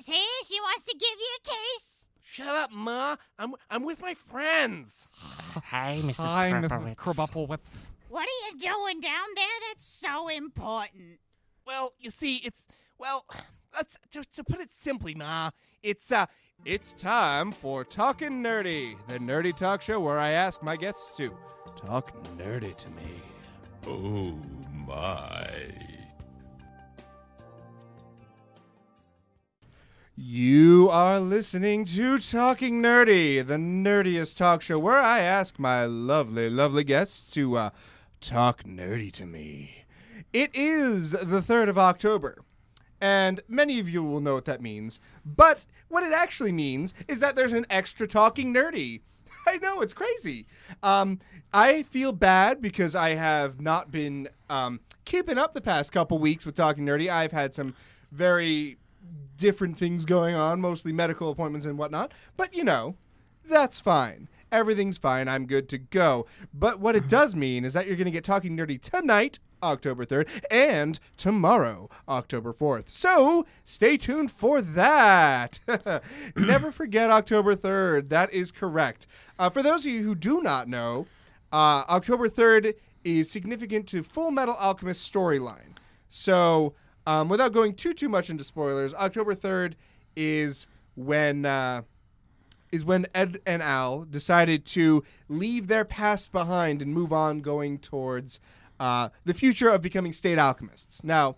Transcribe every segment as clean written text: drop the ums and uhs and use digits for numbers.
is here. She wants to give you a kiss. Shut up, Ma. I'm with my friends. Hi, Mrs. Hi, Mrs. Krupowitz. Krabappelwitz. What are you doing down there that's so important? Well, you see, let's to put it simply, Ma. It's time for Talkin' Nerdy, the nerdy talk show where I ask my guests to talk nerdy to me. Oh, my. You are listening to Talking Nerdy, the nerdiest talk show where I ask my lovely, lovely guests to talk nerdy to me. It is the 3rd of October, and many of you will know what that means, but what it actually means is that there's an extra Talking Nerdy. I know, it's crazy. I feel bad because I have not been keeping up the past couple weeks with Talking Nerdy. I've had some very different things going on, mostly medical appointments and whatnot. But, you know, that's fine. Everything's fine. I'm good to go. But what it does mean is that you're going to get Talking Nerdy tonight, October 3rd, and tomorrow, October 4th. So stay tuned for that. Never forget October 3rd. That is correct. For those of you who do not know, October 3rd is significant to Full Metal Alchemist storyline. So without going too much into spoilers, October 3rd is when Ed and Al decided to leave their past behind and move on, going towards the future of becoming state alchemists. Now,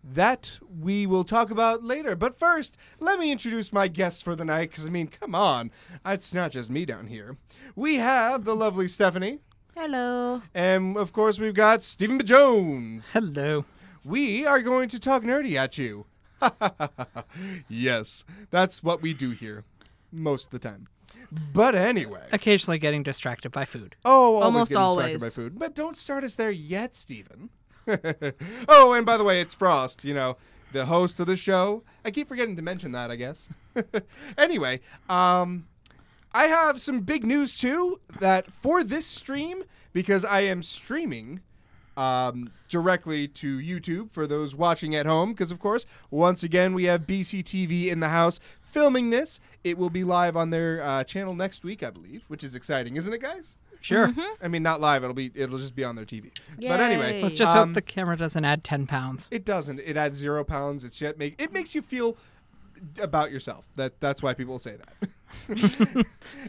that we will talk about later. But first, let me introduce my guests for the night, because, I mean, come on. It's not just me down here. We have the lovely Stephanie. Hello. And, of course, we've got Stephen B. Jones. Hello. We are going to talk nerdy at you. Yes, that's what we do here most of the time. But anyway. Occasionally getting distracted by food. Oh, Almost getting always. distracted by food. But don't start us there yet, Stephen. Oh, and by the way, it's Frost, you know, the host of the show. I keep forgetting to mention that, I guess. Anyway, I have some big news, too, that for this stream, because I am streaming directly to YouTube for those watching at home, because, of course, once again, we have BCTV in the house filming this. It will be live on their channel next week, I believe, which is exciting, isn't it, guys? Sure. Mm-hmm. I mean, not live. It'll just be on their TV. Yay. But anyway, Let's just hope the camera doesn't add 10 pounds. it doesn't. It adds 0 pounds. It makes you feel about yourself. That's why people say that.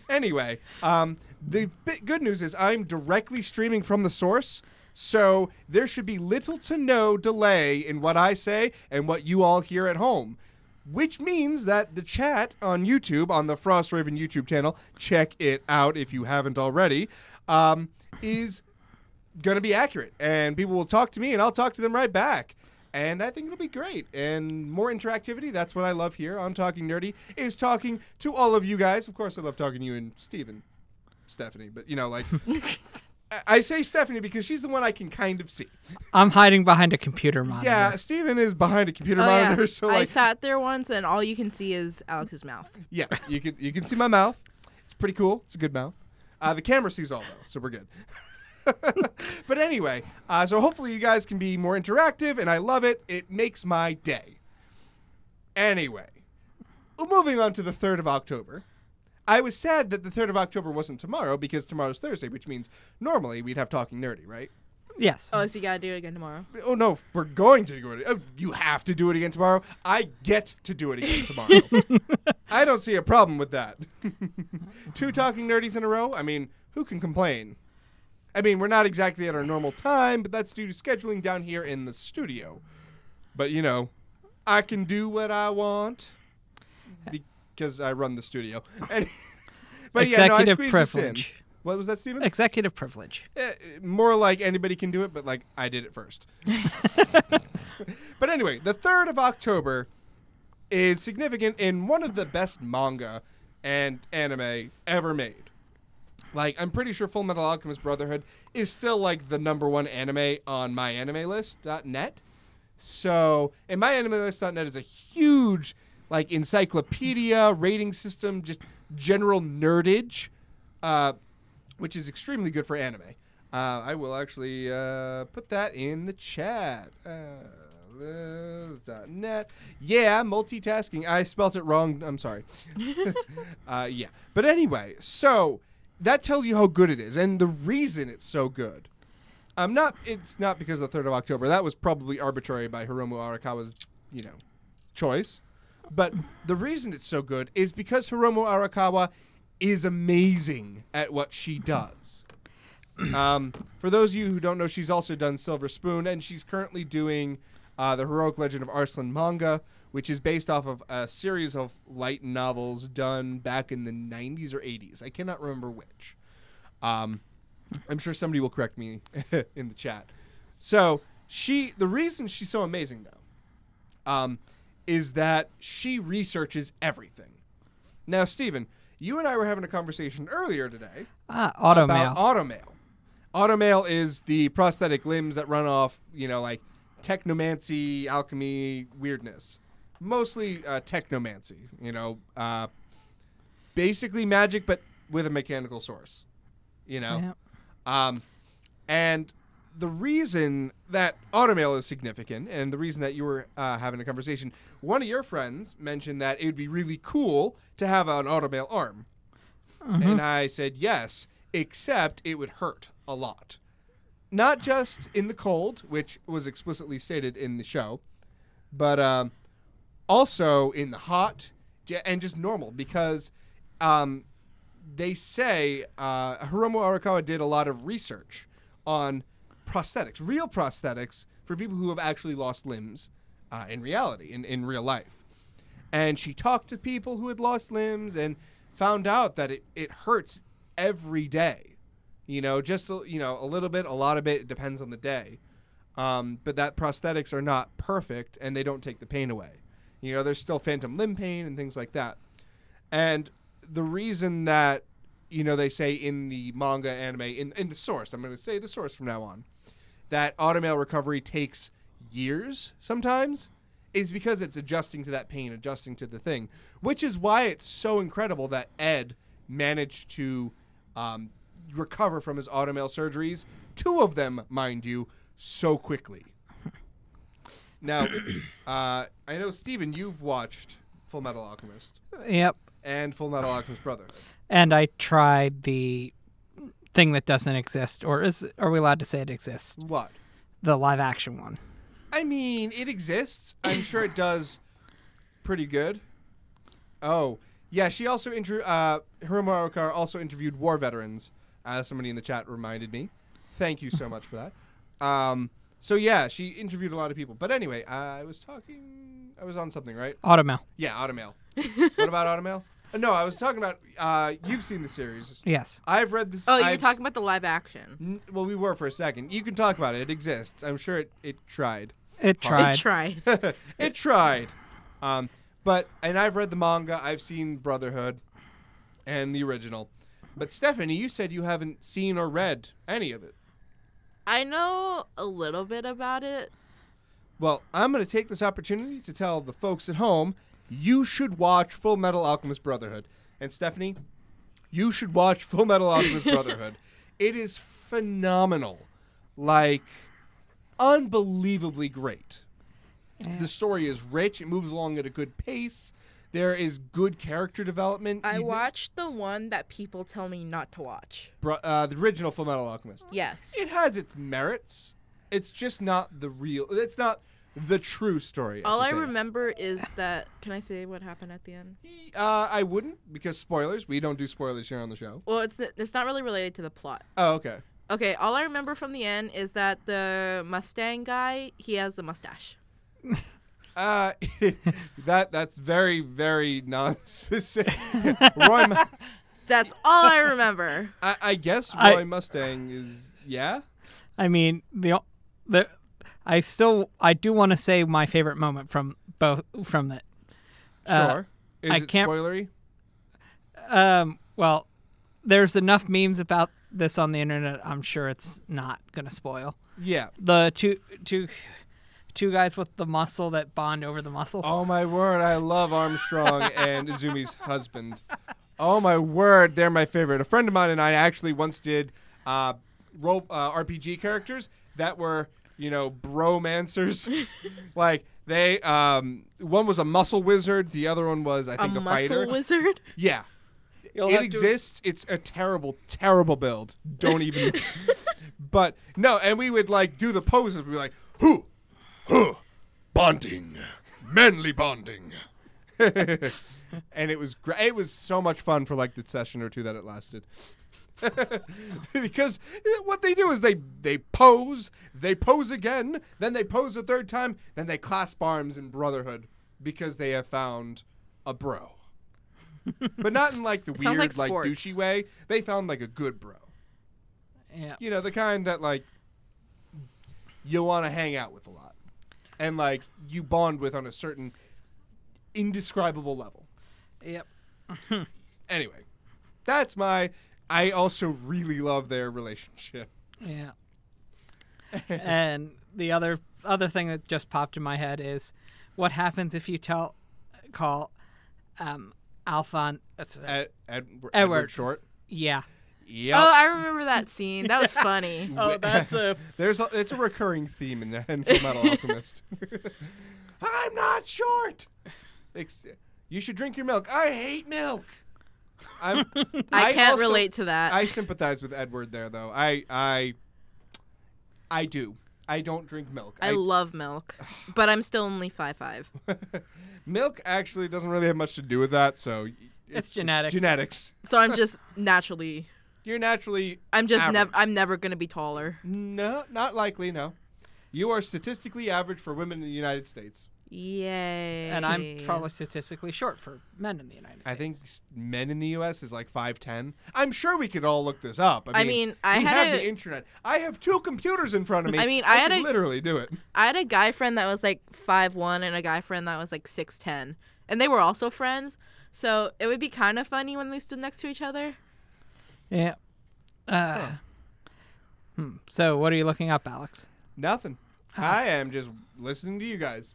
Anyway, the good news is I'm directly streaming from the source, so there should be little to no delay in what I say and what you all hear at home. Which means that the chat on YouTube, on the Frost Raven YouTube channel, check it out if you haven't already, is going to be accurate. And people will talk to me, and I'll talk to them right back. And I think it'll be great. And more interactivity, that's what I love here on Talking Nerdy, is talking to all of you guys. Of course, I love talking to you and Steve and Stephanie, but, you know, like... I say Stephanie because she's the one I can kind of see. I'm hiding behind a computer monitor. Yeah, Steven is behind a computer monitor, so I like sat there once, and all you can see is Alex's mouth. yeah, you can see my mouth. It's pretty cool. It's a good mouth. The camera sees all though, so we're good. But anyway, so hopefully you guys can be more interactive, and I love it. It makes my day. Anyway, moving on to the 3rd of October. I was sad that the 3rd of October wasn't tomorrow because tomorrow's Thursday, which means normally we'd have Talking Nerdy, right? Yes. Oh, so you gotta do it again tomorrow. Oh, no, we're going to do it. Oh, you have to do it again tomorrow. I get to do it again tomorrow. I don't see a problem with that. 2 Talking Nerdies in a row? I mean, who can complain? I mean, we're not exactly at our normal time, but that's due to scheduling down here in the studio. But, you know, I can do what I want because I run the studio. But yeah, no, I Executive squeezed this in. privilege. What was that, Steven? Executive privilege. More like anybody can do it, but like I did it first. But anyway, the 3rd of October is significant in one of the best manga and anime ever made. Like, I'm pretty sure Full Metal Alchemist Brotherhood is still like the #1 anime on myanimelist.net. So, and myanimelist.net is a huge like encyclopedia, rating system, just general nerdage, which is extremely good for anime. I will actually put that in the chat. Liz.net. Yeah, multitasking. I spelt it wrong. I'm sorry. Yeah. But anyway, so that tells you how good it is. And the reason it's so good. It's not because of the 3rd of October. That was probably arbitrary by Hiromu Arakawa's, choice. But the reason it's so good is because Hiromu Arakawa is amazing at what she does. For those of you who don't know, she's also done Silver Spoon, and she's currently doing the Heroic Legend of Arslan manga, which is based off of a series of light novels done back in the 90s or 80s. I cannot remember which. I'm sure somebody will correct me in the chat. So the reason she's so amazing, though, is that she researches everything. Now, Steven, you and I were having a conversation earlier today about automail. Automail is the prosthetic limbs that run off, like technomancy, alchemy, weirdness. Mostly technomancy, basically magic, but with a mechanical source, Yeah. And the reason that automail is significant, and the reason that you were having a conversation, one of your friends mentioned that it would be really cool to have an automail arm. Mm-hmm. And I said yes, except it would hurt a lot. Not just in the cold, which was explicitly stated in the show, but also in the hot and just normal, because they say Hiromu Arakawa did a lot of research on prosthetics, real prosthetics for people who have actually lost limbs in reality, in real life. And she talked to people who had lost limbs and found out that it hurts every day. Just a little bit, a lot of it depends on the day. But that prosthetics are not perfect and they don't take the pain away. There's still phantom limb pain and things like that. And the reason that, they say in the manga, anime, in the source, I'm going to say the source from now on, that automail recovery takes years sometimes, is because it's adjusting to that pain, adjusting to the thing, which is why it's so incredible that Ed managed to recover from his automail surgeries, 2 of them, mind you, so quickly. Now, I know, Steven, you've watched Full Metal Alchemist. Yep. And Full Metal Alchemist Brotherhood. And I tried the thing that doesn't exist, or are we allowed to say it exists? What? The live action one. I mean, it exists. I'm sure it does pretty good. Oh, yeah, she also Hiromu Arakawa also interviewed war veterans, as somebody in the chat reminded me. Thank you so much for that. So yeah, she interviewed a lot of people. But anyway, I was on something, right? Automail. Yeah, automail. What about automail? No, I was talking about, you've seen the series. Yes. I've read this. Oh, you're talking about the live action. Well, we were for a second. You can talk about it. It exists. I'm sure it tried. It tried. It tried. It tried. And I've read the manga. I've seen Brotherhood and the original. But Stephanie, you said you haven't seen or read any of it. I know a little bit about it. Well, I'm going to take this opportunity to tell the folks at home, you should watch Full Metal Alchemist Brotherhood. And Stephanie, you should watch Full Metal Alchemist Brotherhood. It is phenomenal. Like, unbelievably great. Yeah. The story is rich. It moves along at a good pace. There is good character development. I watched the one that people tell me not to watch. The original Full Metal Alchemist. Yes. It has its merits. It's just not it's not the true story. All I remember is that, can I say what happened at the end? I wouldn't, because spoilers. We don't do spoilers here on the show. Well, it's not really related to the plot. Oh, okay. Okay, all I remember from the end is that the Mustang guy, he has the mustache. That's very, very non-specific. That's all I remember. I guess Roy Mustang is, yeah? I mean, I do want to say my favorite moment from it. Sure. Is it can't, spoilery? Well, there's enough memes about this on the internet. I'm sure it's not gonna spoil. Yeah. The two guys with the muscle that bond over the muscles. Oh my word! I love Armstrong and Izumi's husband. Oh my word! They're my favorite. A friend of mine and I actually once did RPG characters that were, bromancers. Like they, one was a muscle wizard, the other one was I think a fighter. A muscle wizard? Yeah, You'll it have to- exists. It's a terrible, terrible build. Don't even. But no, and we would like do the poses. We'd be like, "Who, bonding, manly bonding." And it was great. It was so much fun for like the session or two that it lasted. Because what they do is they pose again, then they pose a third time, then they clasp arms in brotherhood because they have found a bro. But not in like the Sounds weird like sports. douchey way. They found like a good bro. Yeah. The kind that like you want to hang out with a lot. And like you bond with on a certain indescribable level. Yep. Anyway, I also really love their relationship. Yeah. And the other thing that just popped in my head is what happens if you call Alphon Edward Short. Yeah. Yep. Oh, I remember that scene. That was funny. Oh, that's a it's a recurring theme in Full Metal Alchemist. I'm not short. You should drink your milk. I hate milk. I can't also- relate to that. I sympathize with Edward there, though. I do. I don't drink milk. I love milk, but I'm still only 5'5". Milk actually doesn't really have much to do with that, so It's genetics. Genetics. So I'm just naturally. You're naturally. I'm just average. I'm never gonna be taller. No, not likely. No, you are statistically average for women in the United States. Yay. And I'm probably statistically short for men in the United States. I think men in the U.S. is like 5'10". I'm sure we could all look this up. I mean, I we had have a- the internet. I have 2 computers in front of me. I mean, I could literally do it. I had a guy friend that was like 5'1" and a guy friend that was like 6'10", and they were also friends. So it would be kind of funny when they stood next to each other. Yeah. So what are you looking up, Alex? Nothing. I am just listening to you guys.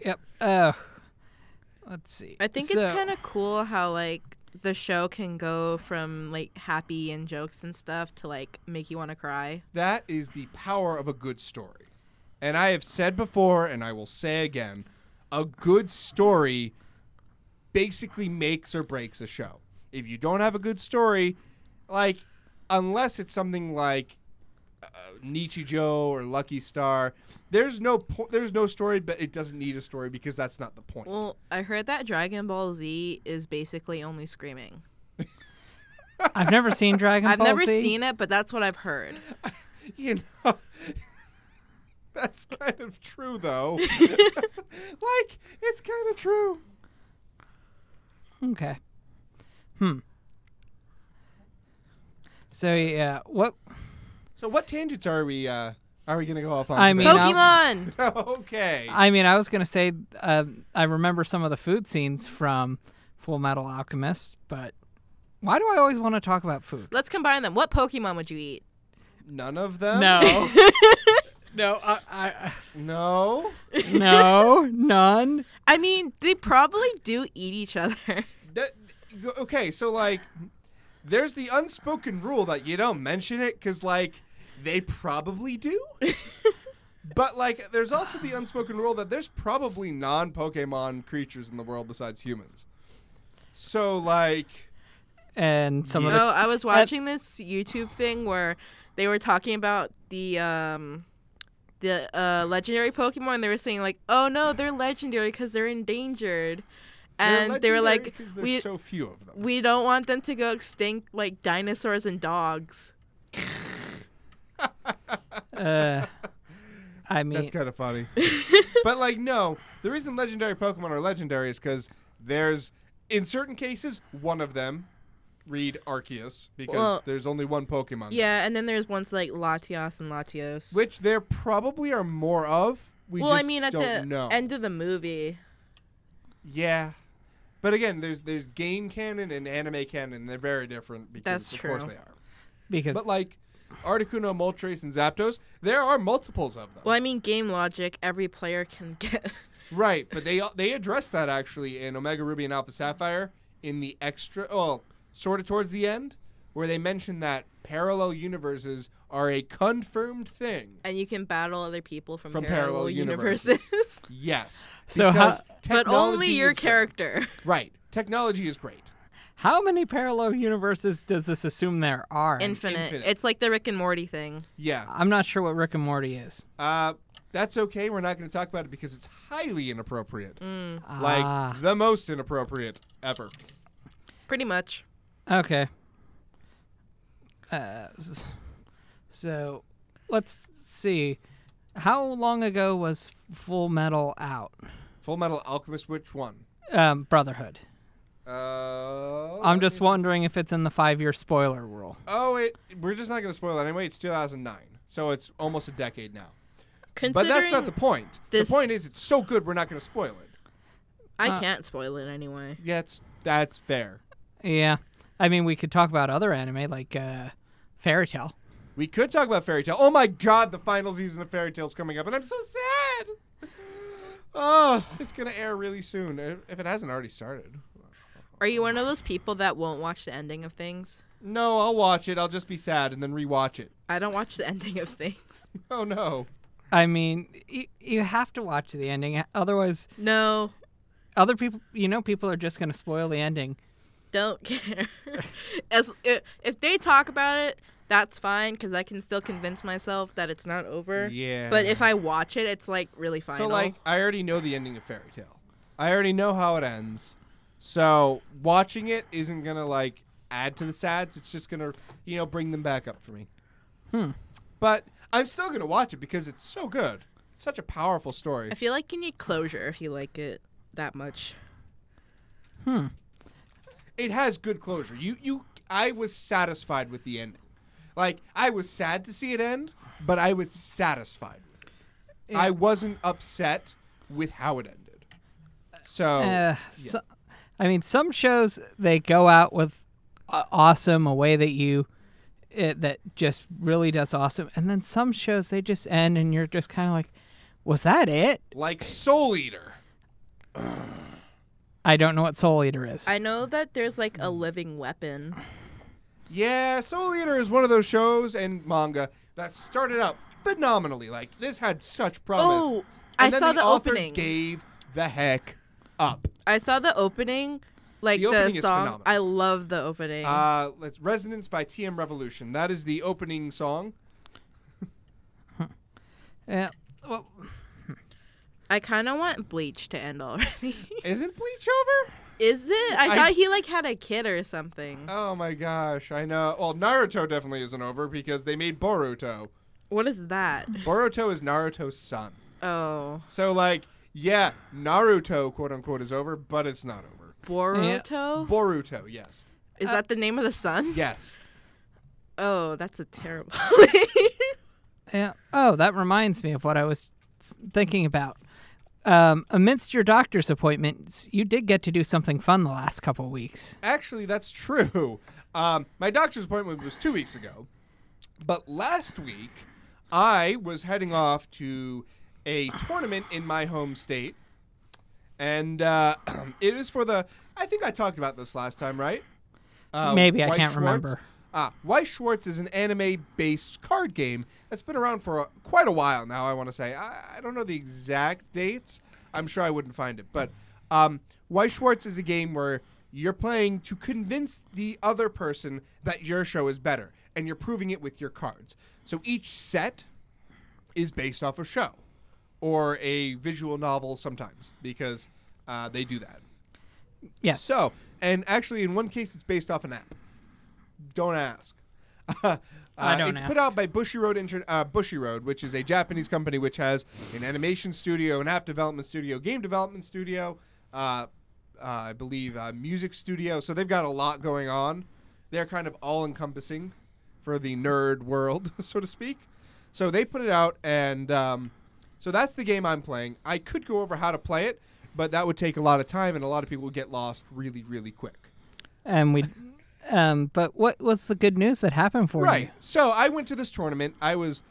Yep. Let's see. I think it's kind of cool how like the show can go from like happy and jokes and stuff to like make you want to cry. That is the power of a good story. And I have said before, and I will say again, a good story basically makes or breaks a show. If you don't have a good story, like, unless it's something like Nichijou or Lucky Star, there's no story, but it doesn't need a story because that's not the point. Well, I heard that Dragon Ball Z is basically only screaming. I've never seen Dragon I've Ball never Z. seen it, but that's what I've heard. You know, that's kind of true, though. Like, it's kind of true. Okay. So yeah, what? So what tangents are we gonna go off on? I today? mean, Pokemon! Okay. I mean, I was gonna say I remember some of the food scenes from Full Metal Alchemist, but why do I always want to talk about food? Let's combine them. What Pokemon would you eat? None of them. No. No, I No. no, none. I mean, they probably do eat each other. Okay, so like, there's the unspoken rule that you don't mention it because like they probably do. But like, there's also the unspoken rule that there's probably non-Pokemon creatures in the world besides humans. So like, And some of the Oh, I was watching this YouTube thing where they were talking about the legendary Pokemon. They were saying like, "Oh no, they're legendary because they're endangered," and they were like, there's so few of them. "We don't want them to go extinct like dinosaurs and dogs." I mean, That's kind of funny. But like, no, the reason legendary Pokemon are legendary is because there's, in certain cases, one of them. Read Arceus, because Well, there's only one Pokemon. Yeah, and then there's ones like Latios and Latios. Which there probably are more of. We well, just I mean, at don't the know. end of the movie. Yeah. But again, there's game canon and anime canon. They're very different because That's of course true. they are. because But like Articuno, Moltres, and Zapdos, there are multiples of them. Well, I mean, game logic. Every player can get. Right, but they address that actually in Omega Ruby and Alpha Sapphire in the extra, sort of towards the end, where they mention that parallel universes are a confirmed thing. And you can battle other people from Parallel parallel universes. universes. Yes. So because But only technology your is great. character. Right. Technology is great. How many parallel universes does this assume there are? Infinite. It's like the Rick and Morty thing. Yeah. I'm not sure what Rick and Morty is. That's okay. We're not going to talk about it because it's highly inappropriate. Ah. Like, the most inappropriate ever. Pretty much. Okay. So, let's see. How long ago was Full Metal out? Full Metal Alchemist, which one? Brotherhood. I'm just wondering if it's in the 5-year spoiler rule. Oh, we're just not going to spoil it anyway. It's 2009, so it's almost a decade now. But that's Considering not the point. The point is it's so good we're not going to spoil it. I can't spoil it anyway. Yeah, that's fair. Yeah. I mean, we could talk about other anime like Fairy Tail. We could talk about Fairy Tail. Oh my god, the final season of Fairy Tail's coming up, and I'm so sad! Oh, it's going to air really soon, if it hasn't already started. Are you one of those people that won't watch the ending of things? No, I'll watch it. I'll just be sad and then rewatch it. I don't watch the ending of things. Oh no. I mean, you have to watch the ending. Otherwise, No. other people, people are just going to spoil the ending. Don't care. If they talk about it, that's fine because I can still convince myself that it's not over. Yeah. But if I watch it, it's like really final. So like, I already know the ending of Fairy Tail. I already know how it ends. So watching it isn't gonna like add to the sads. It's just gonna, bring them back up for me. But I'm still gonna watch it because it's so good. It's such a powerful story. I feel like you need closure if you like it that much. It has good closure. I was satisfied with the ending. Like, I was sad to see it end, but I was satisfied with it. Yeah. I wasn't upset with how it ended. So, I mean, some shows, they go out with awesome, a way that that just really does awesome. And then some shows, they just end and you're just kind of like, was that it? like Soul Eater. I don't know what Soul Eater is. I know that there's like a living weapon. Yeah, Soul Eater is one of those shows and manga that started out phenomenally. Like, this had such promise. Oh, and I then saw the author opening. gave the heck up. I saw the opening, like The opening is song. phenomenal. I love the opening. Let's Resonance by TM Revolution. That is the opening song. Yeah. Well, I kind of want Bleach to end already. Isn't Bleach over? Is it? I thought he like had a kid or something. Oh my gosh, I know. Well, Naruto definitely isn't over because they made Boruto. What is that? Boruto is Naruto's son. Oh, So, like, yeah, Naruto, quote unquote, is over, but it's not over. Boruto? Boruto, yes. Is that the name of the son? Yes. Oh, that's a terrible. yeah. Oh, that reminds me of what I was thinking about. Amidst your doctor's appointments, you did get to do something fun the last couple of weeks. Actually, that's true. My doctor's appointment was 2 weeks ago. But last week, I was heading off to a tournament in my home state. And it is for I think I talked about this last time, right? Maybe, I White can't Schwartz. remember. White Schwartz is an anime-based card game that's been around for quite a while now, I want to say. I don't know the exact dates. I'm sure I wouldn't find it. But White Schwartz is a game where you're playing to convince the other person that your show is better, and you're proving it with your cards. So each set is based off a show or a visual novel sometimes, because they do that. Yeah. So, and actually in one case it's based off an app. Don't ask. I don't It's ask. put out by Bushiroad, which is a Japanese company which has an animation studio, an app development studio, game development studio, I believe music studio. So they've got a lot going on. They're kind of all-encompassing for the nerd world, so to speak. So they put it out, and so that's the game I'm playing. I could go over how to play it, but that would take a lot of time, and a lot of people would get lost really, really quick. And but what was the good news that happened for you? Right. So I went to this tournament. I was,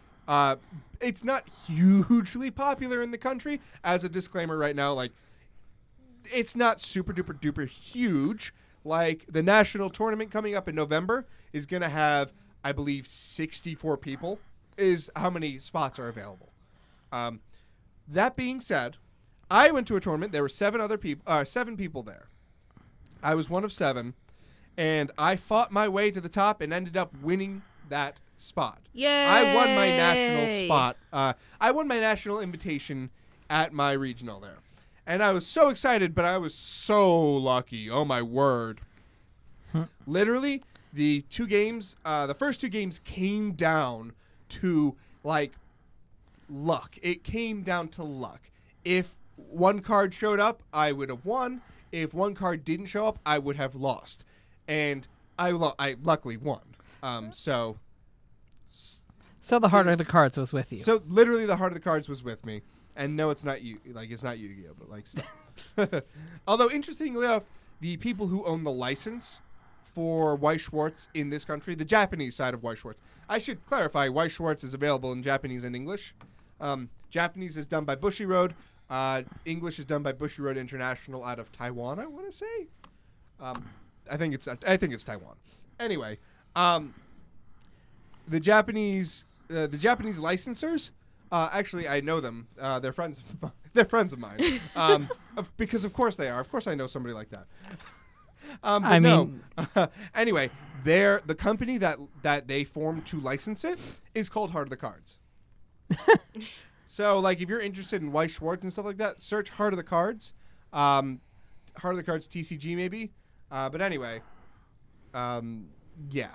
it's not hugely popular in the country. As a disclaimer right now, like, it's not super duper duper huge. Like the national tournament coming up in November is going to have, I believe, 64 people is how many spots are available. That being said, I went to a tournament. There were 7 people there. I was one of 7, and I fought my way to the top and ended up winning that spot. Yay! I won my national spot. I won my national invitation at my regional there. And I was so excited, but I was so lucky. Oh, my word. Literally, the first 2 games came down to, like, luck. It came down to luck. If one card showed up, I would have won. If one card didn't show up, I would have lost. And I luckily won. So the heart of the cards was with you. So literally the heart of the cards was with me. And no, it's not you. Like, it's not Yu-Gi-Oh, but like stuff. Although, interestingly enough, the people who own the license for Weiss Schwarz in this country, the Japanese side of Weiss Schwarz. I should clarify, Weiss Schwarz is available in Japanese and English. Japanese is done by Bushiroad. English is done by Bushiroad International out of Taiwan, I want to say. I think it's Taiwan. Anyway, the Japanese licensors. Actually, I know them. They're friends. They're friends of mine. Because of course they are. Of course, I know somebody like that. Anyway, the company that they formed to license it is called Heart of the Cards. So, like, if you're interested in Weiss Schwarz and stuff like that, search Heart of the Cards. Heart of the Cards TCG maybe. But anyway, yeah,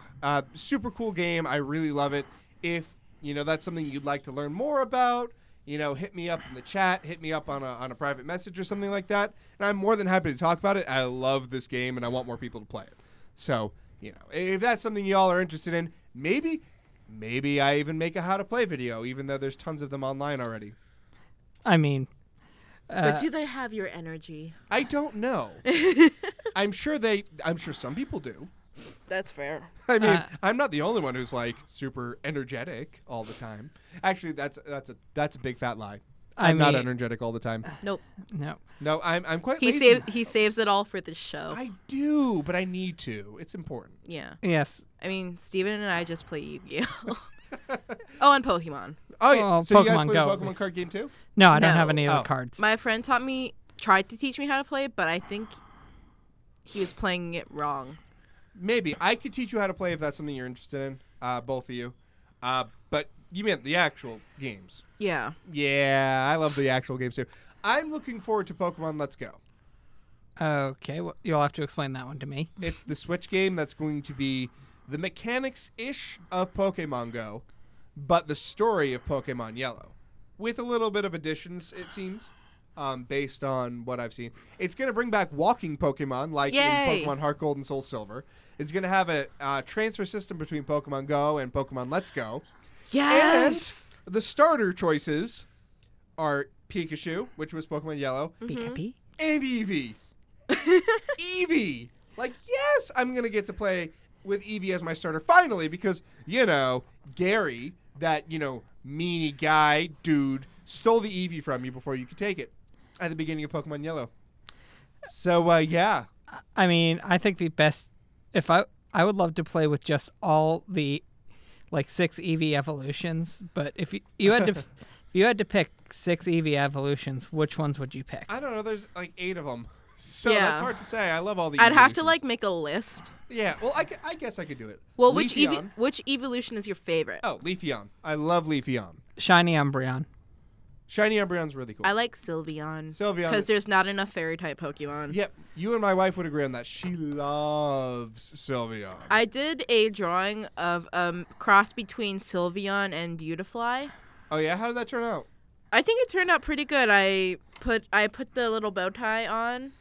super cool game. I really love it. If that's something you'd like to learn more about, hit me up in the chat, hit me up on a private message or something like that, and I'm more than happy to talk about it. I love this game, and I want more people to play it. So, if that's something y'all are interested in, maybe I even make a how to play video, even though there's tons of them online already. I mean, but do they have your energy? I don't know. I'm sure some people do. That's fair. I mean, I'm not the only one who's like super energetic all the time. Actually, that's a big fat lie. I'm not energetic all the time. Nope. No, I'm quite lazy. He saves it all for the show. I do, but I need to. It's important. Yeah. Yes. I mean, Steven and I just play Yu-Gi-Oh. Oh, and Pokemon. Oh, yeah. Oh, So you guys Pokemon play Go. the Pokemon card game too? No, I don't No. have any of Oh. the cards. My friend tried to teach me how to play it, but I think he was playing it wrong. Maybe. I could teach you how to play if that's something you're interested in, both of you. But you meant the actual games. Yeah. Yeah, I love the actual games too. I'm looking forward to Pokemon Let's Go. Okay, well, you'll have to explain that one to me. It's the Switch game that's going to be the mechanics-ish of Pokemon Go, but the story of Pokemon Yellow, with a little bit of additions, it seems, based on what I've seen. It's going to bring back walking Pokemon, like Yay. in Pokemon Heart Gold and Soul Silver. It's going to have a transfer system between Pokemon Go and Pokemon Let's Go. Yes. And the starter choices are Pikachu, which was Pokemon Yellow, Pikachu? and Eevee. Eevee! Like, yes, I'm going to get to play with Eevee as my starter finally because, Gary, that, meanie guy, dude, stole the Eevee from you before you could take it at the beginning of Pokemon Yellow. So, yeah. I mean, I think the best... If I would love to play with just all the, 6 Eevee evolutions, but if you had to... If you had to pick 6 Eevee evolutions, which ones would you pick? I don't know. There's, 8 of them. So Yeah. that's hard to say. I love all the I'd have to evolutions. make a list. Yeah, well, I guess I could do it. Well, which Leafeon. evolution is your favorite? Oh, Leafeon. I love Leafeon. Shiny Umbreon. Shiny Umbreon's really cool. I like Sylveon. Sylveon. Because there's not enough fairy type Pokemon. Yep, you and my wife would agree on that. She loves Sylveon. I did a drawing of cross between Sylveon and Beautifly. Oh yeah, how did that turn out? I think it turned out pretty good. I put the little bow tie on,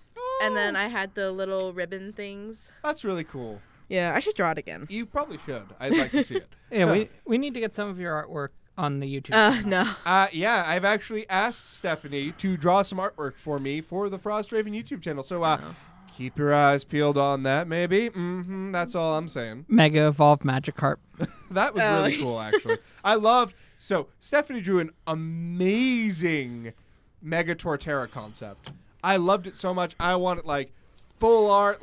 and then I had the little ribbon things. That's really cool. Yeah, I should draw it again. You probably should. I'd like to see it. Yeah, we need to get some of your artwork on the YouTube channel. No. Yeah, I've actually asked Stephanie to draw some artwork for me for the Frostraven YouTube channel. So keep your eyes peeled on that, maybe. That's all I'm saying. Mega Evolved Magikarp. That was really cool, actually. I loved... So, Stephanie drew an amazing Mega Torterra concept. I loved it so much. I wanted, full art,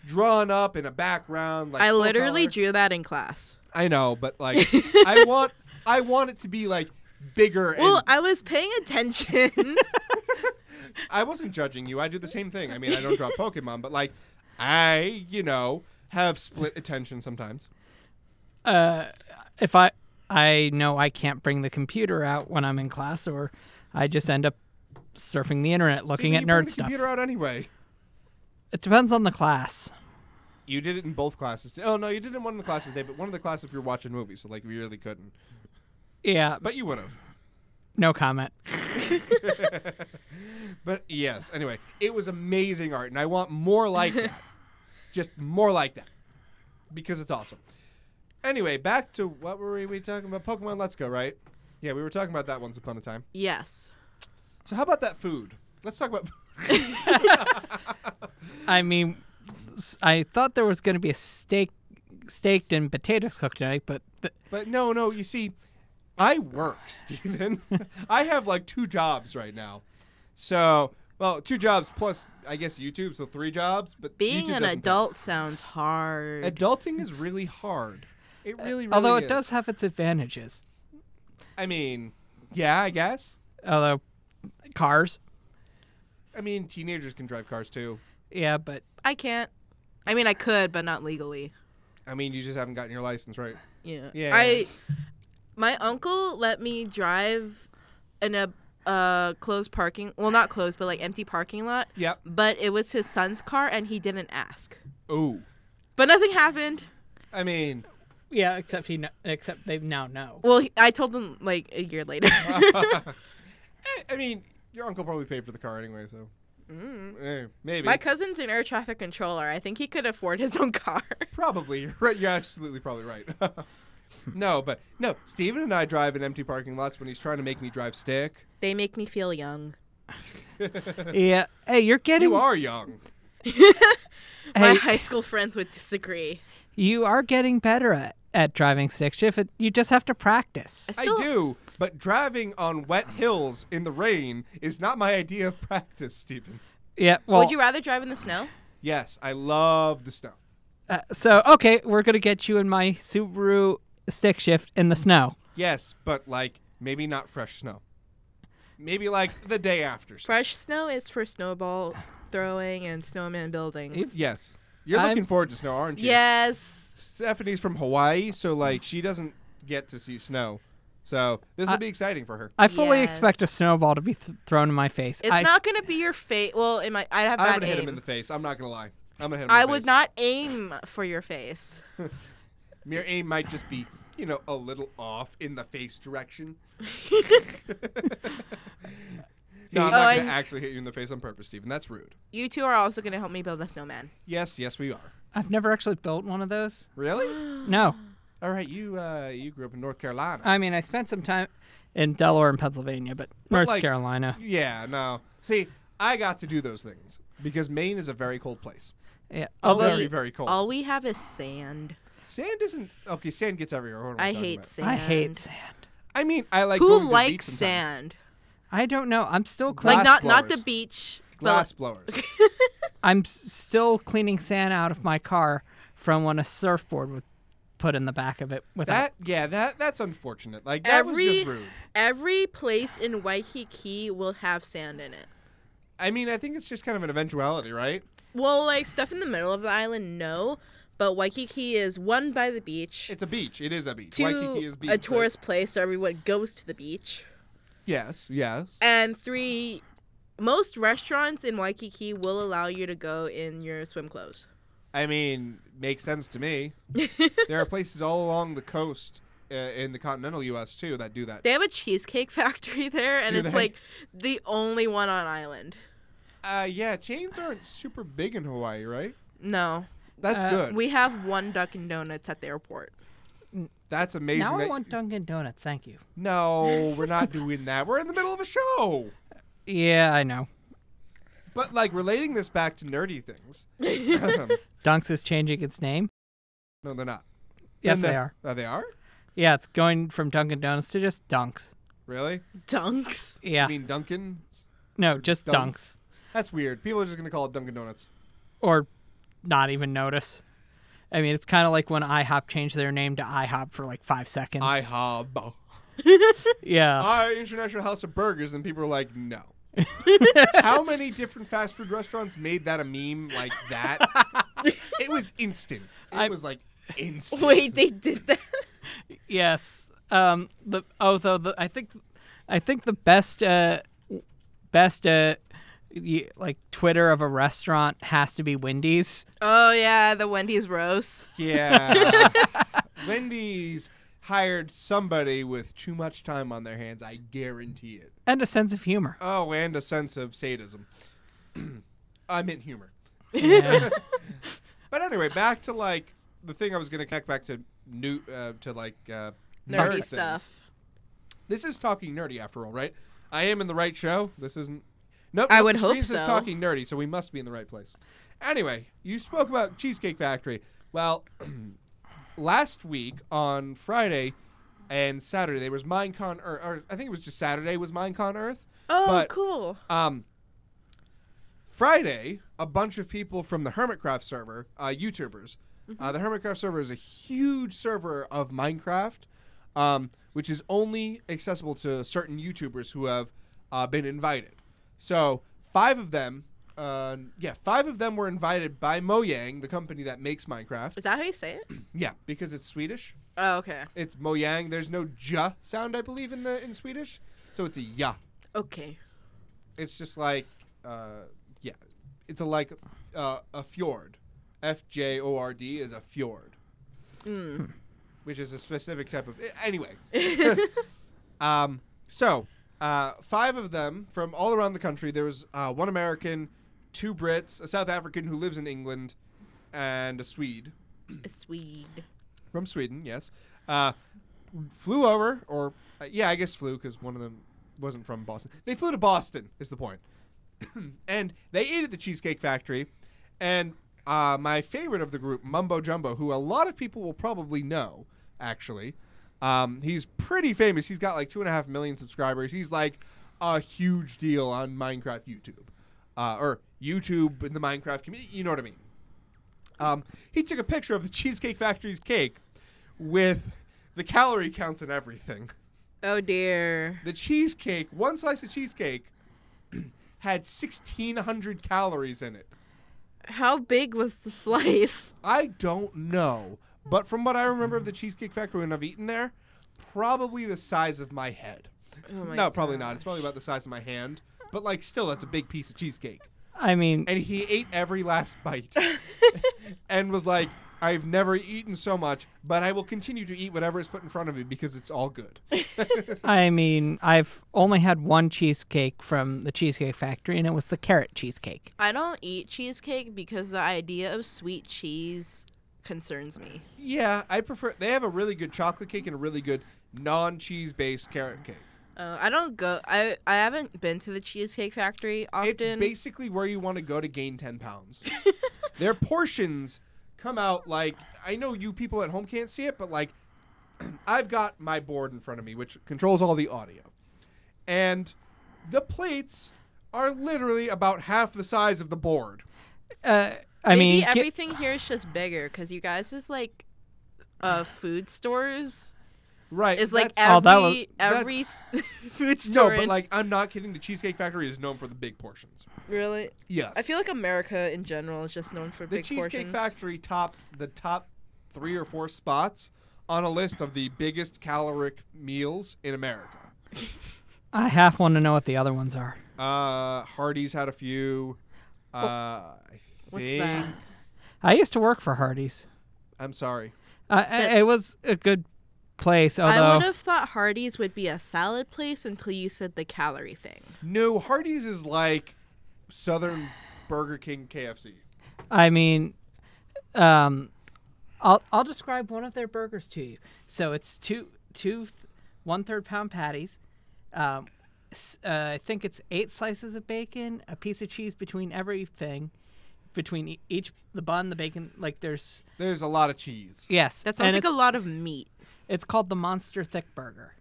drawn up in a background. Like I full literally color. drew that in class. I know, but like I want it to be like bigger. Well, and I was paying attention. I wasn't judging you. I do the same thing. I mean, I don't draw Pokemon, but like I have split attention sometimes. If I know I can't bring the computer out when I'm in class, or I just end up surfing the internet looking Steven, at you bring nerd the stuff. computer out anyway. It depends on the class. You did it in both classes. Oh no, you did it in one of the classes today, but one of the classes we were watching movies, so like we really couldn't. Yeah, But you would have. no comment. But yes, anyway, it was amazing art, and I want more like that. Just more like that. Because it's awesome. Anyway, back to what were we talking about? Pokemon Let's Go, right? Yeah, we were talking about that once upon a time. Yes. So how about that food? Let's talk about food. I mean, I thought there was going to be a steaked and potatoes cooked tonight, but But no, you see, I work, Steven. I have like 2 jobs right now. So, well, 2 jobs plus, I guess, YouTube, so 3 jobs. But Being YouTube an doesn't adult sounds hard. count. Adulting is really hard. It really although it is. does have its advantages. I mean, yeah, I guess. Although cars, I mean, teenagers can drive cars too. yeah, but I can't. I mean, I could, but not legally. I mean, you just haven't gotten your license, right? Yeah. Yeah. My uncle let me drive in a closed parking. Well, not closed, but like empty parking lot. Yep. But it was his son's car, and he didn't ask. Ooh. But nothing happened. I mean, yeah, except they now know. Well, I told him like a year later. I mean, your uncle probably paid for the car anyway, so maybe. My cousin's an air traffic controller. I think he could afford his own car. Probably. You're right. You're absolutely probably right. No, Steven and I drive in empty parking lots when he's trying to make me drive stick. They make me feel young. Yeah. Hey, you're getting. You are young. My Hey, high school friends would disagree. you are getting better at driving stick shift. You just have to practice. I do, but driving on wet hills in the rain is not my idea of practice, Steven. Yeah. Well, Would you rather drive in the snow? Yes, I love the snow. so okay, we're gonna get you in my Subaru stick shift in the snow. Yes, but like maybe not fresh snow. Maybe like the day after. Fresh snow is for snowball throwing and snowman building. Yes. You're looking forward to snow, aren't you? Yes. Stephanie's from Hawaii, so like she doesn't get to see snow. So this will be exciting for her. I fully Yes. expect a snowball to be thrown in my face. It's not going to be your fate. Well, I have I'm bad gonna hit him aim. in the face. I'm not gonna lie. I'm gonna hit him. I in the would face. not aim for your face. Your aim might just be, a little off in the face direction. No, I'm not gonna actually hit you in the face on purpose, Steven. That's rude. You two are also going to help me build a snowman. Yes, we are. I've never actually built one of those. Really? No. All right, you grew up in North Carolina. I mean, I spent some time in Delaware and Pennsylvania, but North like, Carolina. Yeah, no. See, I got to do those things because Maine is a very cold place. Yeah. Very, very cold. All we have is sand. Sand isn't okay. Sand gets everywhere. What am I talking hate about? sand. I hate sand. I mean, I like. Who going to the beach likes sometimes. sand? I don't know. I'm still Glass Like not the blowers. beach. Glass blowers. I'm still cleaning sand out of my car from when a surfboard was put in the back of it. Without That's unfortunate. Like that was just rude. Every place in Waikiki will have sand in it. I mean, I think it's just kind of an eventuality, right? Well, like stuff in the middle of the island, no. But Waikiki is one by the beach. It's a beach. It is a beach. Two, Waikiki is beach. a tourist place, so everyone goes to the beach. Right? Yes. And 3, most restaurants in Waikiki will allow you to go in your swim clothes. I mean, makes sense to me. There are places all along the coast in the continental U.S. too that do that. They have a cheesecake factory there, and Do it's they? like the only one on island. Yeah, chains aren't super big in Hawaii, right? No. That's good. We have one Dunkin' Donuts at the airport. That's amazing. now I that- want Dunkin' Donuts. Thank you. No, we're not doing that. We're in the middle of a show. Yeah, I know. But like relating this back to nerdy things. Dunks is changing its name. No, they're not. Yes, they are. Oh, they are? Yeah, it's going from Dunkin' Donuts to just Dunks. Really? Dunks. Yeah. You mean Dunkin'? No, just Dunks? Dunks. That's weird. People are just gonna call it Dunkin' Donuts. Or not even notice. I mean, it's kind of like when IHOP changed their name to IHOP for like 5 seconds. IHOB. Yeah. International House of Burgers, and people were like, no. How many different fast food restaurants made that a meme like that? It was instant. It was like instant. Wait, they did that? Yes. I think the best like Twitter of a restaurant has to be Wendy's. Oh yeah, the Wendy's roast. Yeah. Wendy's hired somebody with too much time on their hands. I guarantee it. And a sense of humor. Oh, and a sense of sadism. I meant humor. Yeah. But anyway, back to like the thing I was going to connect back to nerd Nerdy things. stuff. This is Talking Nerdy after all, right? I am in the right show. This isn't. Nope. I would the hope screen says so. Talking Nerdy, so we must be in the right place. Anyway, you spoke about Cheesecake Factory. Well, last week on Friday and Saturday there was Minecon, or I think it was just Saturday was Minecon Earth. Oh, but, cool. Friday, a bunch of people from the Hermitcraft server, YouTubers. The Hermitcraft server is a huge server of Minecraft, which is only accessible to certain YouTubers who have been invited. So 5 of them were invited by Mojang, the company that makes Minecraft. Is that how you say it? Yeah, because it's Swedish. Oh, okay. It's Mojang. There's no j sound, I believe, in Swedish, so it's a ja. Okay. It's just like, it's a fjord. FJORD is a fjord, which is a specific type of. Anyway, so 5 of them from all around the country. There was 1 American, 2 Brits, a South African who lives in England, and a Swede. A Swede. From Sweden, yes. Flew over, or I guess flew because one of them wasn't from Boston. They flew to Boston, is the point. And they ate at the Cheesecake Factory. And my favorite of the group, Mumbo Jumbo, who a lot of people will probably know, actually. He's pretty famous. He's got like 2.5 million subscribers. He's like a huge deal on Minecraft YouTube. Or YouTube in the Minecraft community. You know what I mean. He took a picture of the Cheesecake Factory's cake with the calorie counts and everything. Oh dear. The cheesecake, one slice of cheesecake, had 1,600 calories in it. How big was the slice? I don't know, but from what I remember of the Cheesecake Factory when I've eaten there, probably the size of my head. Oh my No, probably not. It's probably about the size of my hand, but like still, that's a big piece of cheesecake. I mean, And he ate every last bite and was like, I've never eaten so much, but I will continue to eat whatever is put in front of me because it's all good. I've only had one cheesecake from the Cheesecake Factory, and it was the carrot cheesecake. I don't eat cheesecake because the idea of sweet cheese concerns me. Yeah, I prefer. They have a really good chocolate cake and a really good non-cheese based carrot cake. I don't go. I haven't been to the Cheesecake Factory often. It's basically where you want to go to gain 10 pounds. Their portions come out like, I know you people at home can't see it, but like I've got my board in front of me, which controls all the audio. And the plates are literally about half the size of the board. Maybe everything here is just bigger because you guys is like food stores. Right. It's like that's- every food No, store. but like I'm not kidding. The Cheesecake Factory is known for the big portions. Really? Yes. I feel like America in general is just known for The big Cheesecake portions. Factory topped the top 3 or 4 spots on a list of the biggest caloric meals in America. I half want to know what the other ones are. Hardee's had a few. I What's think. that? I used to work for Hardee's. I'm sorry. It was a good place, I although would have thought Hardee's would be a salad place until you said the calorie thing. No, Hardee's is like Southern Burger King, KFC. I mean, I'll describe one of their burgers to you. So it's two 1/3 pound patties. I think it's 8 slices of bacon, a piece of cheese between everything, between each the bun, the bacon. Like there's a lot of cheese. yes, That sounds and like a lot of meat. it's called the Monster Thick Burger.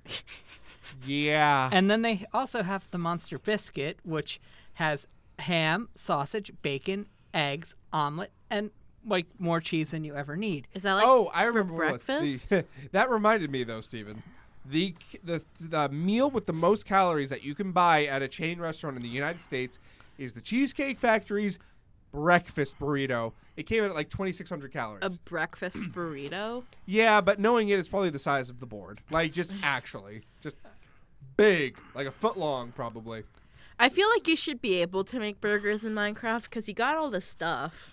Yeah. And then they also have the Monster Biscuit, which has ham, sausage, bacon, eggs, omelet, and like more cheese than you ever need. Is that like I remember for what it was. breakfast? That reminded me though, Steven. The meal with the most calories that you can buy at a chain restaurant in the United States is the Cheesecake Factory's breakfast burrito. It came in at like 2,600 calories. A breakfast burrito? Yeah, but knowing it's probably the size of the board. Like, just big, like a foot long, probably. I feel like you should be able to make burgers in Minecraft because you got all the stuff.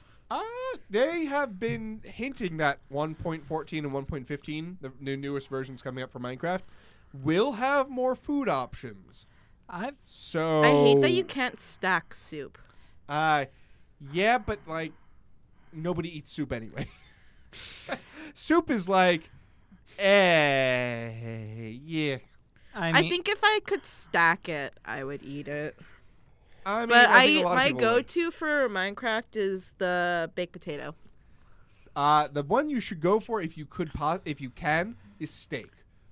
They have been hinting that 1.14 and 1.15, the newest versions coming up for Minecraft, will have more food options. I hate that you can't stack soup. Yeah, but like nobody eats soup anyway. Soup is like, yeah. I think if I could stack it, I would eat it. I mean, But my go-to for Minecraft is the baked potato. The one you should go for if you can is steak,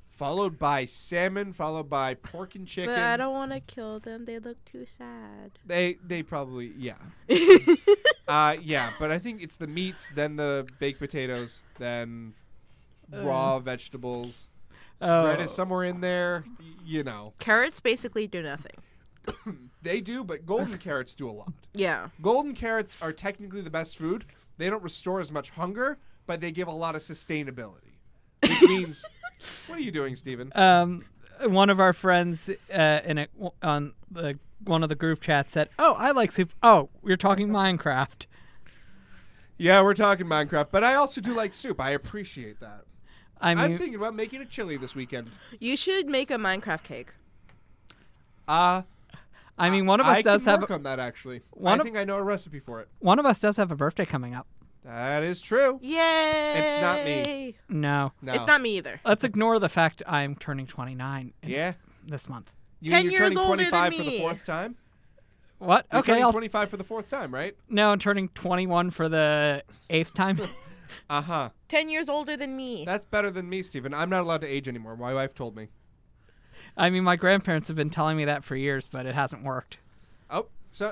followed by salmon, followed by pork and chicken. But I don't want to kill them. They look too sad. They probably yeah. Yeah, but I think it's the meats, then the baked potatoes, then raw vegetables. Bread is somewhere in there, you know. Carrots basically do nothing. They do, but golden carrots do a lot. Yeah. Golden carrots are technically the best food. They don't restore as much hunger, but they give a lot of sustainability. Which means, what are you doing, Steven? One of our friends on one of the group chats said, "Oh, I like soup." Oh, we're talking Minecraft. Yeah, we're talking Minecraft, but I also do like soup. I appreciate that. I'm thinking about making a chili this weekend. You should make a Minecraft cake. I mean, one of us does have work on that actually. I think I know a recipe for it. One of us does have a birthday coming up. That is true. Yay! It's not me. No. It's not me either. Let's ignore the fact I'm turning 29 this month. You 10 mean years you're turning older 25 than for the me. fourth time? What? You're Okay, turning 25 for the fourth time, right? No, I'm turning 21 for the 8th time. 10 years older than me. That's better than me, Steven. I'm not allowed to age anymore. My wife told me. I mean, my grandparents have been telling me that for years, but it hasn't worked. Oh, so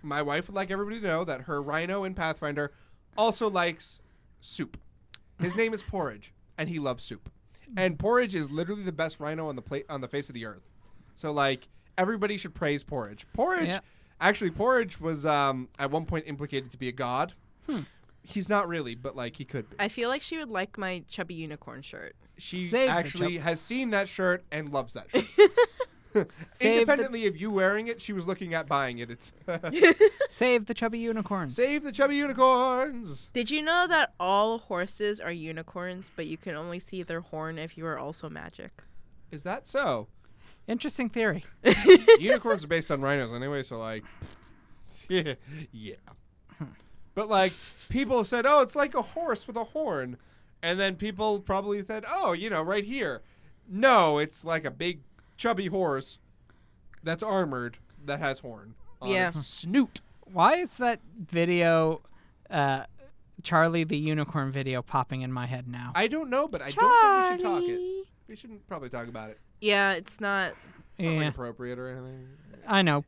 my wife would like everybody to know that her rhino in Pathfinder also likes soup. His name is Porridge, and he loves soup. And Porridge is literally the best rhino on the face of the earth. So like everybody should praise Porridge. Actually, Porridge was at one point implicated to be a god. He's not really, but like he could be. I feel like she would like my chubby unicorn shirt. She actually has seen that shirt and loves that shirt. Independently of you wearing it, she was looking at buying it. It's Save the chubby unicorns. Save the chubby unicorns. Did you know that all horses are unicorns, but you can only see their horn if you are also magic? Is that so? Interesting theory. Unicorns are based on rhinos anyway, so like, yeah. But like, people said, oh, it's like a horse with a horn. And then people probably said, oh, right here. No, it's like a big chubby horse that's armored that has horn on its snoot. Why is that video, Charlie the Unicorn video, popping in my head now? I don't know, but I don't think we should talk it. We shouldn't probably talk about it. Yeah, it's not like appropriate or anything. I know.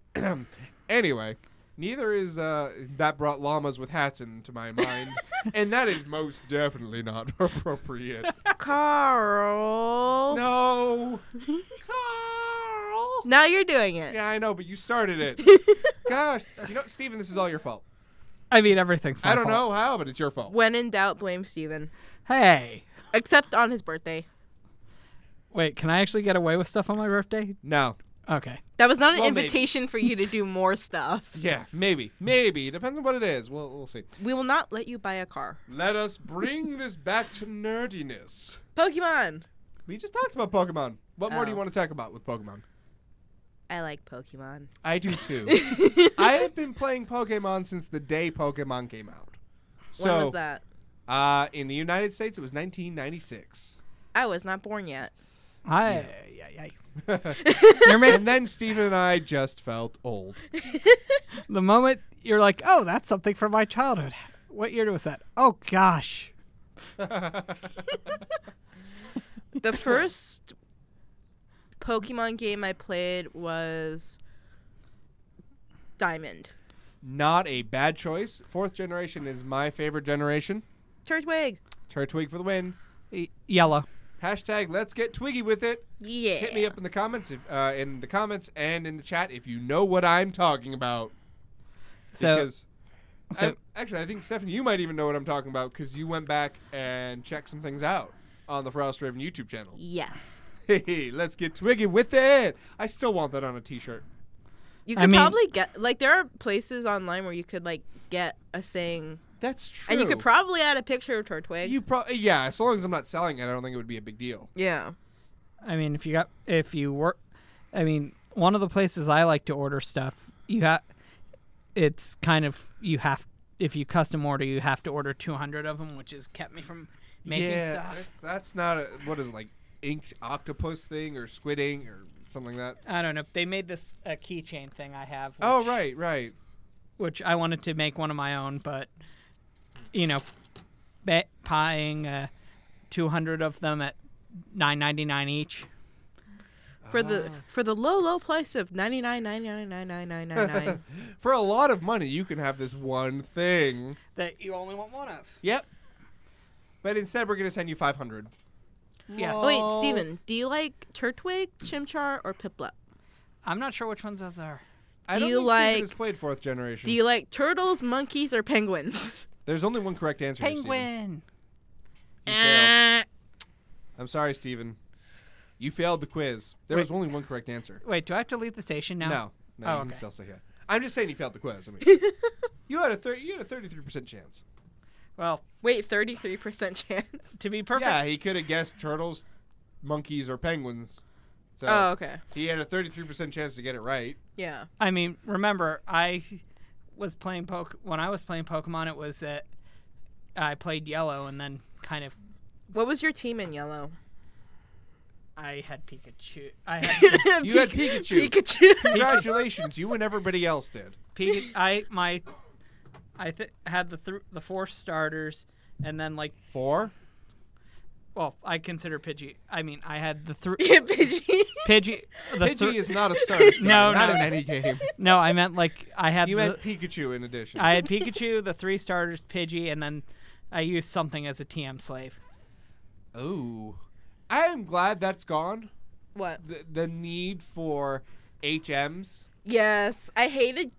Anyway, neither is that brought llamas with hats into my mind, and that is most definitely not appropriate. Carl. No. Carl. Now you're doing it. Yeah, I know, but you started it. Gosh. Steven, this is all your fault. I mean, everything's my fault. I don't know how, but it's your fault. When in doubt, blame Steven. Hey. Except on his birthday. Wait, can I actually get away with stuff on my birthday? No. Okay. That was not an invitation for you to do more stuff. Yeah, maybe. Maybe. Depends on what it is. We'll see. We will not let you buy a car. Let us bring this back to nerdiness. Pokemon. We just talked about Pokemon. What more do you want to talk about with Pokemon? I like Pokemon. I do too. I have been playing Pokemon since the day Pokemon came out. So, when was that? In the United States, it was 1996. I was not born yet. And then Steven and I just felt old. The moment you're like, oh, that's something from my childhood. What year was that? Oh, gosh. The first Pokemon game I played was Diamond. Not a bad choice. 4th generation is my favorite generation. Turtwig. Turtwig for the win. Yellow. Hashtag let's get twiggy with it. Yeah. Hit me up in the comments and in the chat if you know what I'm talking about. Because actually, I think, Stephanie, you might even know what I'm talking about because you went back and checked some things out on the Frost Raven YouTube channel. Yes. Hey, let's get twiggy with it. I still want that on a t-shirt. You could probably get, like, there are places online where you could, like, get a saying. That's true. And you could probably add a picture of Turtwig. Yeah, as long as I'm not selling it, I don't think it would be a big deal. Yeah. I mean, one of the places I like to order stuff, if you custom order, you have to order 200 of them, which has kept me from making stuff. That's not what is it, like inked octopus thing or squid ink or something like that? I don't know. They made this keychain thing I have. Right. Which I wanted to make one of my own, but, buying 200 of them at $9.99 each. For the low price of $99.99. For a lot of money, you can have this one thing That you only want one of. Yep. But instead, we're going to send you 500. Yes. Oh, wait, Steven, do you like Turtwig, Chimchar, or Piplup? I'm not sure which ones those are. I don't think Steven has played 4th generation. Do you like turtles, monkeys, or penguins? There's only one correct answer here, Penguin. I'm sorry, Steven. You failed the quiz. There was only one correct answer. Wait, do I have to leave the station now? No, Oh, you okay. can still stay here. I'm just saying you failed the quiz. I mean, you had a 33% chance. Well, Wait, 33% chance? to be perfect. Yeah, he could have guessed turtles, monkeys, or penguins. So Oh, okay. he had a 33% chance to get it right. Yeah. I mean, remember, I was playing when I was playing Pokemon. It was that I played Yellow, and then kind of What was your team in yellow? I had Pikachu. I had You had Pikachu. Pikachu. Congratulations, you and everybody else did. I had the 4 starters, and then like 4? Well, I consider Pidgey. I mean, I had the 3. Yeah, Pidgey. Pidgey. Pidgey is not a starter. No, not no. in any game. No, I meant like I had. You meant Pikachu in addition. I had Pikachu, the 3 starters, Pidgey, and then I used something as a TM slave. Oh, I am glad that's gone. What? The need for HMs. Yes, I hated.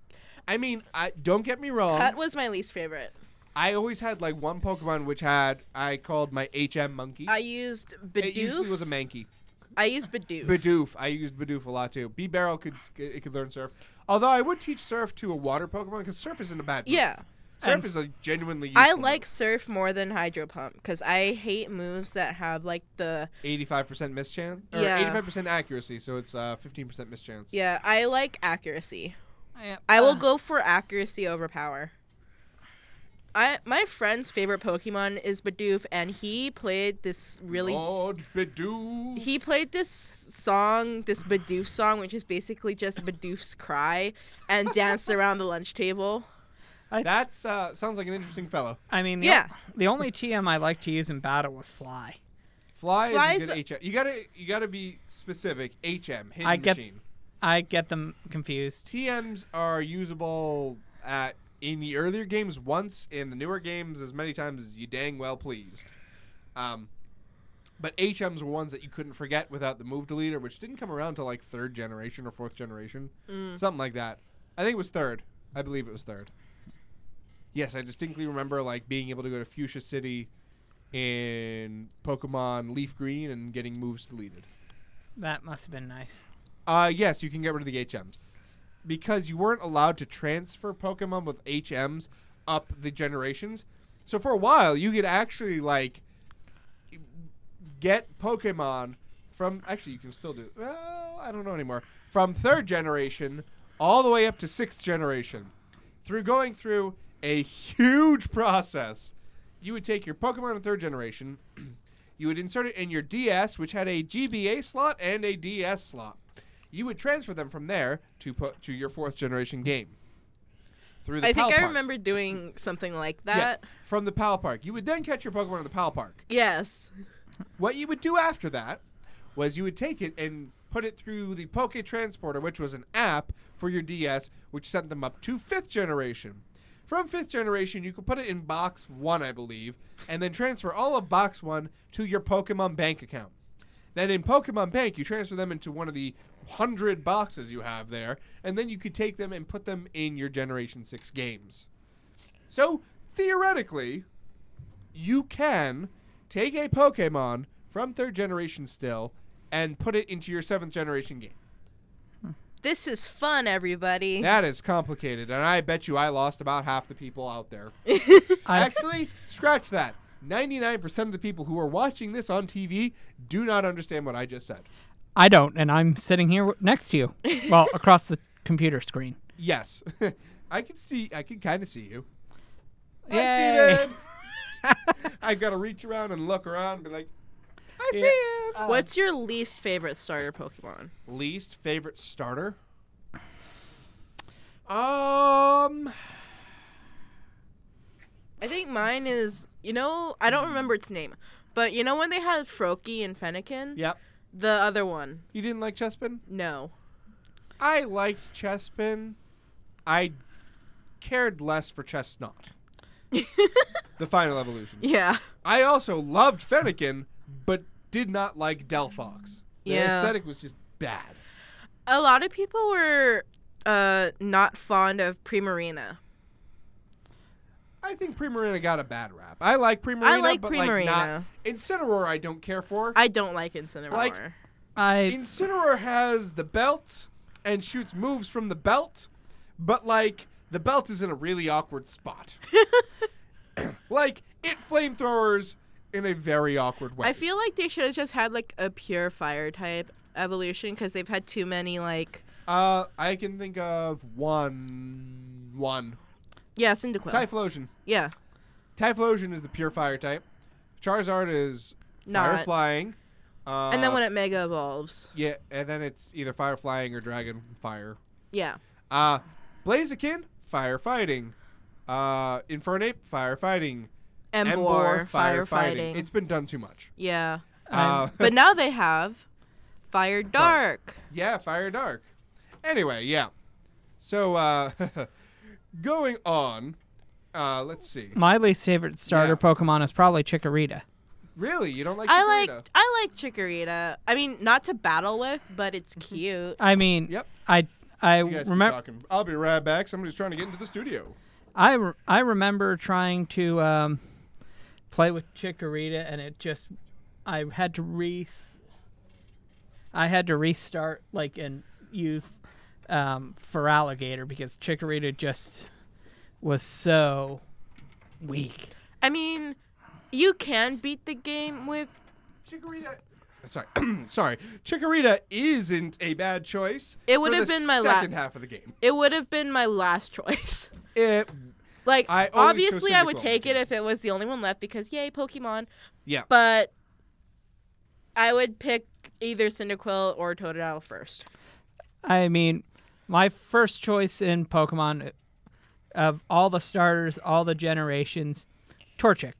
I mean, don't get me wrong. Cut was my least favorite. I always had like one Pokemon which I called my HM monkey. I used Bidoof. It usually was a Mankey. I used Bidoof. Bidoof. I used Bidoof a lot too. B-Barrel could learn Surf. Although I would teach Surf to a water Pokemon because Surf isn't a bad move. Yeah. Surf is a genuinely useful I like move. Surf more than Hydro Pump because I hate moves that have like the 85% mischance? Or Yeah. 85% accuracy, so it's 15% mischance. Yeah, I like accuracy. Yeah, I will go for accuracy over power. My friend's favorite Pokemon is Bidoof, and he played this really. Lord Bidoof. He played this song, this Bidoof song, which is basically just Bidoof's cry, and danced around the lunch table. That sounds like an interesting fellow. I mean, the only TM I like to use in battle was Fly. Fly Fly's is a good HM. You gotta be specific. HM, hidden machine. I get them confused. TMs are usable in the earlier games once, in the newer games as many times as you dang well pleased. But HMs were ones that you couldn't forget without the move deleter, which didn't come around till like 3rd generation or 4th generation. Something like that. I think it was 3rd. I believe it was 3rd. Yes, I distinctly remember like being able to go to Fuchsia City in Pokemon Leaf Green and getting moves deleted. That must have been nice. Yes, you can get rid of the HMs. Because you weren't allowed to transfer Pokemon with HMs up the generations. So for a while, you could actually, like, get Pokemon from... Actually, you can still do... Well, I don't know anymore. From 3rd generation all the way up to 6th generation. Going through a huge process. You would take your Pokemon in 3rd generation. You would insert it in your DS, which had a GBA slot and a DS slot. You would transfer them from there to your 4th generation game. Through the I think Pal I Park. remember doing something like that. Yeah, from the Pal Park. You would then catch your Pokemon in the Pal Park. Yes. What you would do after that was you would take it and put it through the Poke Transporter, which was an app for your DS, which sent them up to 5th generation. From 5th generation, you could put it in Box 1, I believe, and then transfer all of Box 1 to your Pokemon Bank account. Then in Pokemon Bank, you transfer them into one of the 100 boxes you have there, and then you could take them and put them in your Generation 6 games. So, theoretically, you can take a Pokemon from 3rd generation still and put it into your 7th generation game. This is fun, everybody. That is complicated, and I bet you I lost about half the people out there. Actually, scratch that. 99% of the people who are watching this on TV do not understand what I just said. I don't, and I'm sitting here next to you. Well, across the computer screen. Yes. I can kind of see you. Yay. Hi, Steven. I've got to reach around and look around and be like, I see you. What's your least favorite starter Pokemon? Least favorite starter? I think mine is, I don't remember its name, but when they had Froakie and Fennekin? Yep. The other one. You didn't like Chespin? No. I liked Chespin. I cared less for Chestnut. The final evolution. Yeah. I also loved Fennekin, but did not like Delphox. The aesthetic was just bad. A lot of people were not fond of Primarina. I think Primarina got a bad rap. I like Primarina, but Primarina. like not Incineroar I don't care for. I don't like Incineroar. Like, Incineroar has the belt and shoots moves from the belt, but like the belt is in a really awkward spot. Like it flamethrowers in a very awkward way. I feel like they should have just had like a pure fire type evolution because they've had too many like. I can think of one. Yeah, Cyndaquil. Typhlosion. Yeah. Typhlosion is the pure fire type. Charizard is fire Not. flying. And then when it mega evolves. Yeah, and then it's either fire flying or dragon fire. Yeah. Blaziken, fire fighting. Infernape, fire fighting. Emboar, fire fighting. It's been done too much. Yeah. But now they have Fire Dark. Yeah, fire dark. Anyway, yeah. So, going on, let's see. My least favorite starter Pokemon is probably Chikorita. Really? You don't like Chikorita? I like Chikorita. I mean, not to battle with, but it's cute. I mean, Yep. I You guys keep remember. talking. I'll be right back. Somebody's trying to get into the studio. I remember trying to play with Chikorita, and it just I had to restart and use for alligator because Chikorita just was so weak. I mean, you can beat the game with. Chikorita. Sorry. Chikorita isn't a bad choice. It would have been my second half of the game. It would have been my last choice. I always Obviously, chose I would Cyndaquil take it because- if it was the only one left because yay, Pokemon. Yeah. But I would pick either Cyndaquil or Totodile first. I mean, my first choice in Pokemon of all the starters, all the generations, Torchic.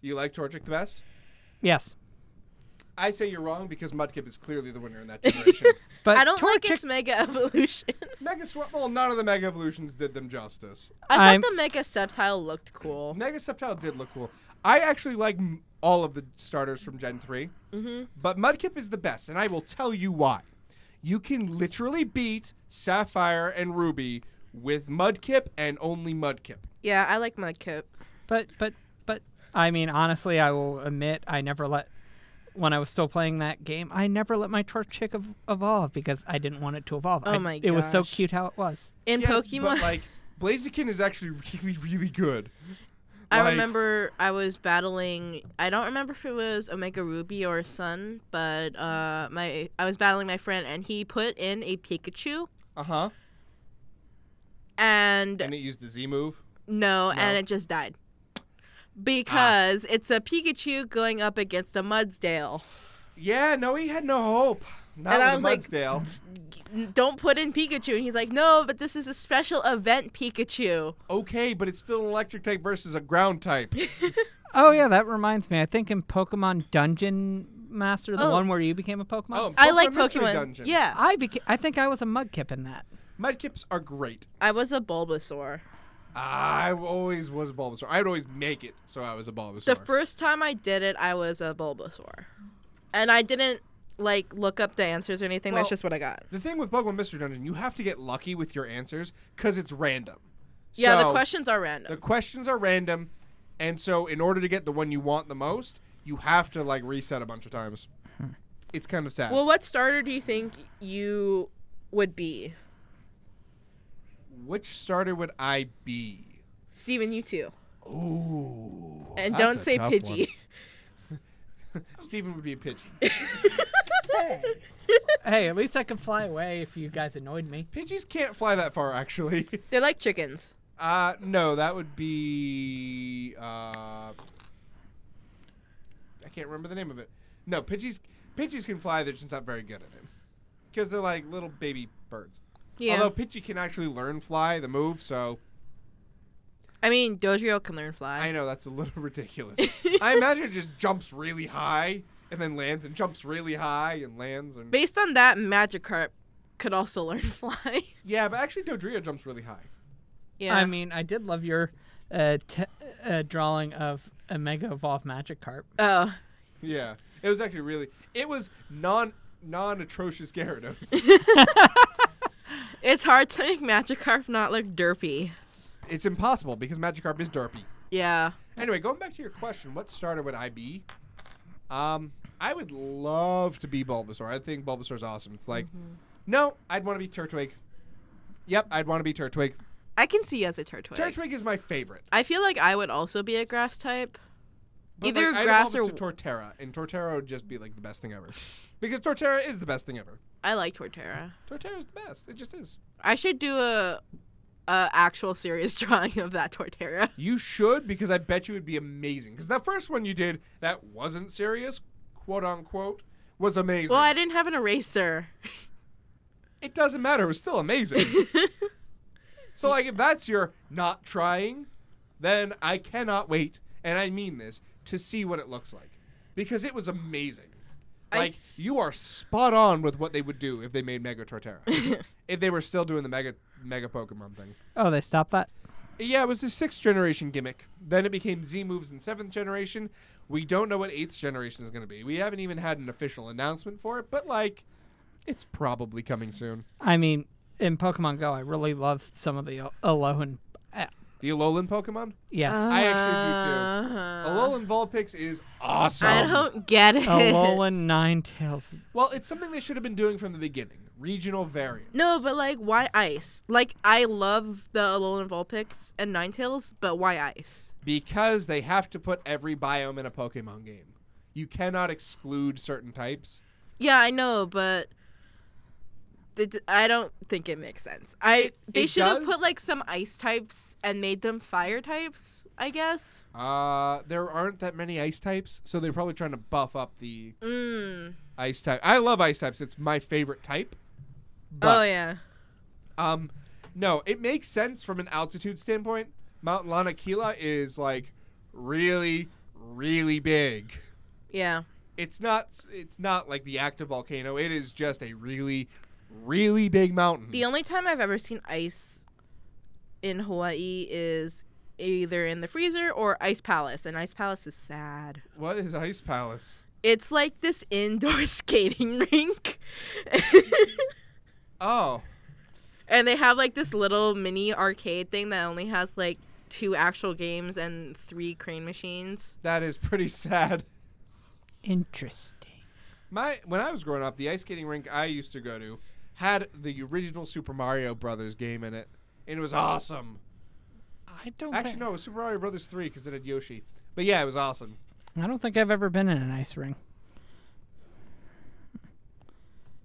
You like Torchic the best? Yes. I say you're wrong because Mudkip is clearly the winner in that generation. But I don't like Torchic- its Mega Evolution. Well, none of the Mega Evolutions did them justice. I I'm- thought the Mega Sceptile looked cool. Mega Sceptile did look cool. I actually like all of the starters from Gen 3. Mm-hmm. But Mudkip is the best, and I will tell you why. You can literally beat Sapphire and Ruby with Mudkip and only Mudkip. Yeah, I like Mudkip. But I mean, honestly, I will admit when I was still playing that game, I never let my Torchic evolve because I didn't want it to evolve. Oh my It was so gosh. cute how it was. In Yes, Pokemon, but like Blaziken is actually really, really good. I Like- remember I was battling. I don't remember if it was Omega Ruby or Sun, but I was battling my friend, and he put in a Pikachu, Uh-huh. and And it used the Z move. no, No. and it just died because it's a Pikachu going up against a Mudsdale. Yeah, no, he had no hope. Not And I with was like, Mudsdale. Don't put in Pikachu, and he's like, no, but this is a special event Pikachu. Okay, but it's still an electric type versus a ground type. Oh yeah, that reminds me. I think in Pokemon Dungeon Master, the Oh. one where you became a Pokemon? Oh, I like Mystery Pokemon. Dungeon. Yeah. I think I was a Mudkip in that. Mudkips are great. I was a Bulbasaur. I always was a Bulbasaur. I'd always make it so I was a Bulbasaur. The first time I did it, I was a Bulbasaur. And I didn't, like, look up the answers or anything. Well, That's just what I got. The thing with Pokemon Mystery Dungeon, you have to get lucky with your answers because it's random. Yeah, the So, questions are random. The questions are random, and so in order to get the one you want the most, you have to, like, reset a bunch of times. It's kind of sad. Well, what starter do you think you would be? Which starter would I be? Steven, you too. Ooh. And that's don't a say tough Pidgey. one. Steven would be a Pidgey. Hey, at least I could fly away if you guys annoyed me. Pidgeys can't fly that far, actually. They're like chickens. No, that would be. I can't remember the name of it. No, Pidgeys can fly. They're just not very good at it because they're like little baby birds. Yeah. Although Pidgey can actually learn fly, the move, so I mean, Dodrio can learn fly. I know that's a little ridiculous. I imagine it just jumps really high and then lands and jumps really high and lands and. Based on that, Magikarp could also learn fly. Yeah, but actually Dodrio jumps really high. Yeah. I mean, I did love your drawing of a Mega Evolved Magikarp. Oh. Yeah, it was actually really. It was non-atrocious Gyarados. It's hard to make Magikarp not look derpy. It's impossible because Magikarp is derpy. Yeah. Anyway, going back to your question, what starter would I be? I would love to be Bulbasaur. I think Bulbasaur's awesome. It's like, no, I'd want to be Turtwig. Yep, I'd want to be Turtwig. I can see you as a Turtwig. Turtwig is my favorite. I feel like I would also be a grass type. But Either like, grass I'd or... evolve it to Torterra, and Torterra would just be like the best thing ever. Because Torterra is the best thing ever. I like Torterra. Torterra's the best. It just is. I should do a actual serious drawing of that Torterra. You should, because I bet you would be amazing. Because that first one you did that wasn't serious, quote unquote, was amazing. Well, I didn't have an eraser. It doesn't matter. It was still amazing. So, like, if that's your not trying, then I cannot wait, and I mean this, to see what it looks like. Because it was amazing. Like, you are spot on with what they would do if they made Mega Torterra. If they were still doing the Mega Pokemon thing. Oh, they stopped that? Yeah, it was the 6th generation gimmick. Then it became Z moves in 7th generation. We don't know what 8th generation is going to be. We haven't even had an official announcement for it, but, like, it's probably coming soon. I mean, in Pokemon Go, I really love some of the Alolan. The Alolan Pokemon? Yes. I actually do too. Alolan Vulpix is awesome. I don't get it. Alolan Ninetales. Well, it's something they should have been doing from the beginning. Regional variants. No, but like, why ice? Like, I love the Alolan Vulpix and Ninetales, but why ice? Because they have to put every biome in a Pokemon game. You cannot exclude certain types. Yeah, I know, but I don't think it makes sense. They should have put like some ice types and made them fire types, I guess. There aren't that many ice types, so they're probably trying to buff up the ice type. I love ice types. It's my favorite type. But, oh yeah. No, it makes sense from an altitude standpoint. Mount Lanakila is like really, really big. Yeah. It's not like the active volcano. It is just a really, really big mountain. The only time I've ever seen ice in Hawaii is either in the freezer or Ice Palace, and Ice Palace is sad. What is Ice Palace? It's like this indoor skating rink. Oh. And they have like this little mini arcade thing that only has like 2 actual games and 3 crane machines. That is pretty sad. Interesting. When I was growing up, the ice skating rink I used to go to had the original Super Mario Brothers game in it, and it was awesome. I don't Actually, think, no, it was Super Mario Brothers 3 because it had Yoshi. But yeah, it was awesome. I don't think I've ever been in an ice ring.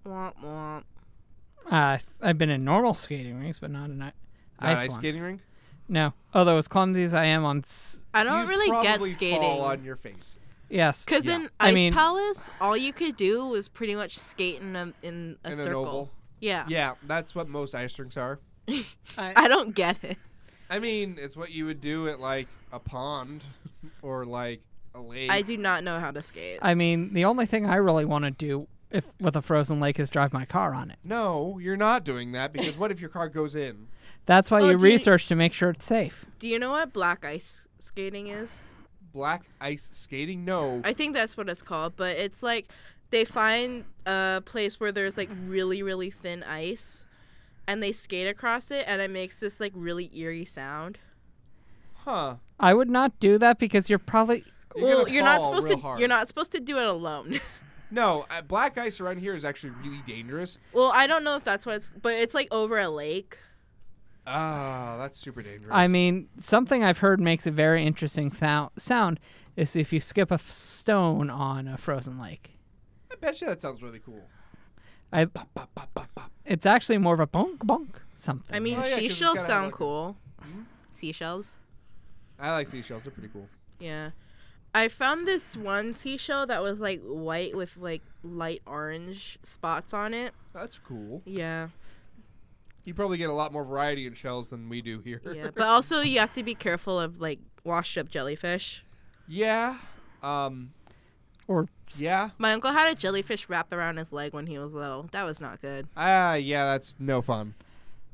Womp womp. I've been in normal skating rinks, but not an ice one. skating rink? No. Although as clumsy as I am on... I don't You'd really get probably skating. fall on your face. Yes. Because Yeah. in I Ice mean- Palace, all you could do was pretty much skate in a In circle. an oval. Yeah. Yeah, that's what most ice rinks are. I don't get it. I mean, it's what you would do at, like, a pond or, like, a lake. I do not know how to skate. I mean, the only thing I really want to do with a frozen lake is drive my car on it. No, you're not doing that because what if your car goes in? That's why Oh, you do you- research to make sure it's safe. Do you know what black ice skating is? Black ice skating? No. I think that's what it's called, but it's like they find a place where there's like really, really thin ice and they skate across it and it makes this like really eerie sound. Huh. I would not do that because you're probably You're You're not gonna supposed fall to. real hard. You're not supposed to do it alone. No, black ice around here is actually really dangerous. Well, I don't know if that's what it's, but it's like over a lake. Ah, that's super dangerous. I mean, something I've heard makes a very interesting sound is if you skip a stone on a frozen lake. I bet you that sounds really cool. I- It's actually more of a bonk bonk something. I mean, Oh, yeah, 'cause it's seashells gotta have, sound like, cool. Seashells. I like seashells. They're pretty cool. Yeah. I found this one seashell that was like white with like light orange spots on it. That's cool. Yeah. You probably get a lot more variety in shells than we do here. Yeah. But also you have to be careful of like washed up jellyfish. Yeah. or Yeah. My uncle had a jellyfish wrapped around his leg when he was little. That was not good. Yeah, that's no fun.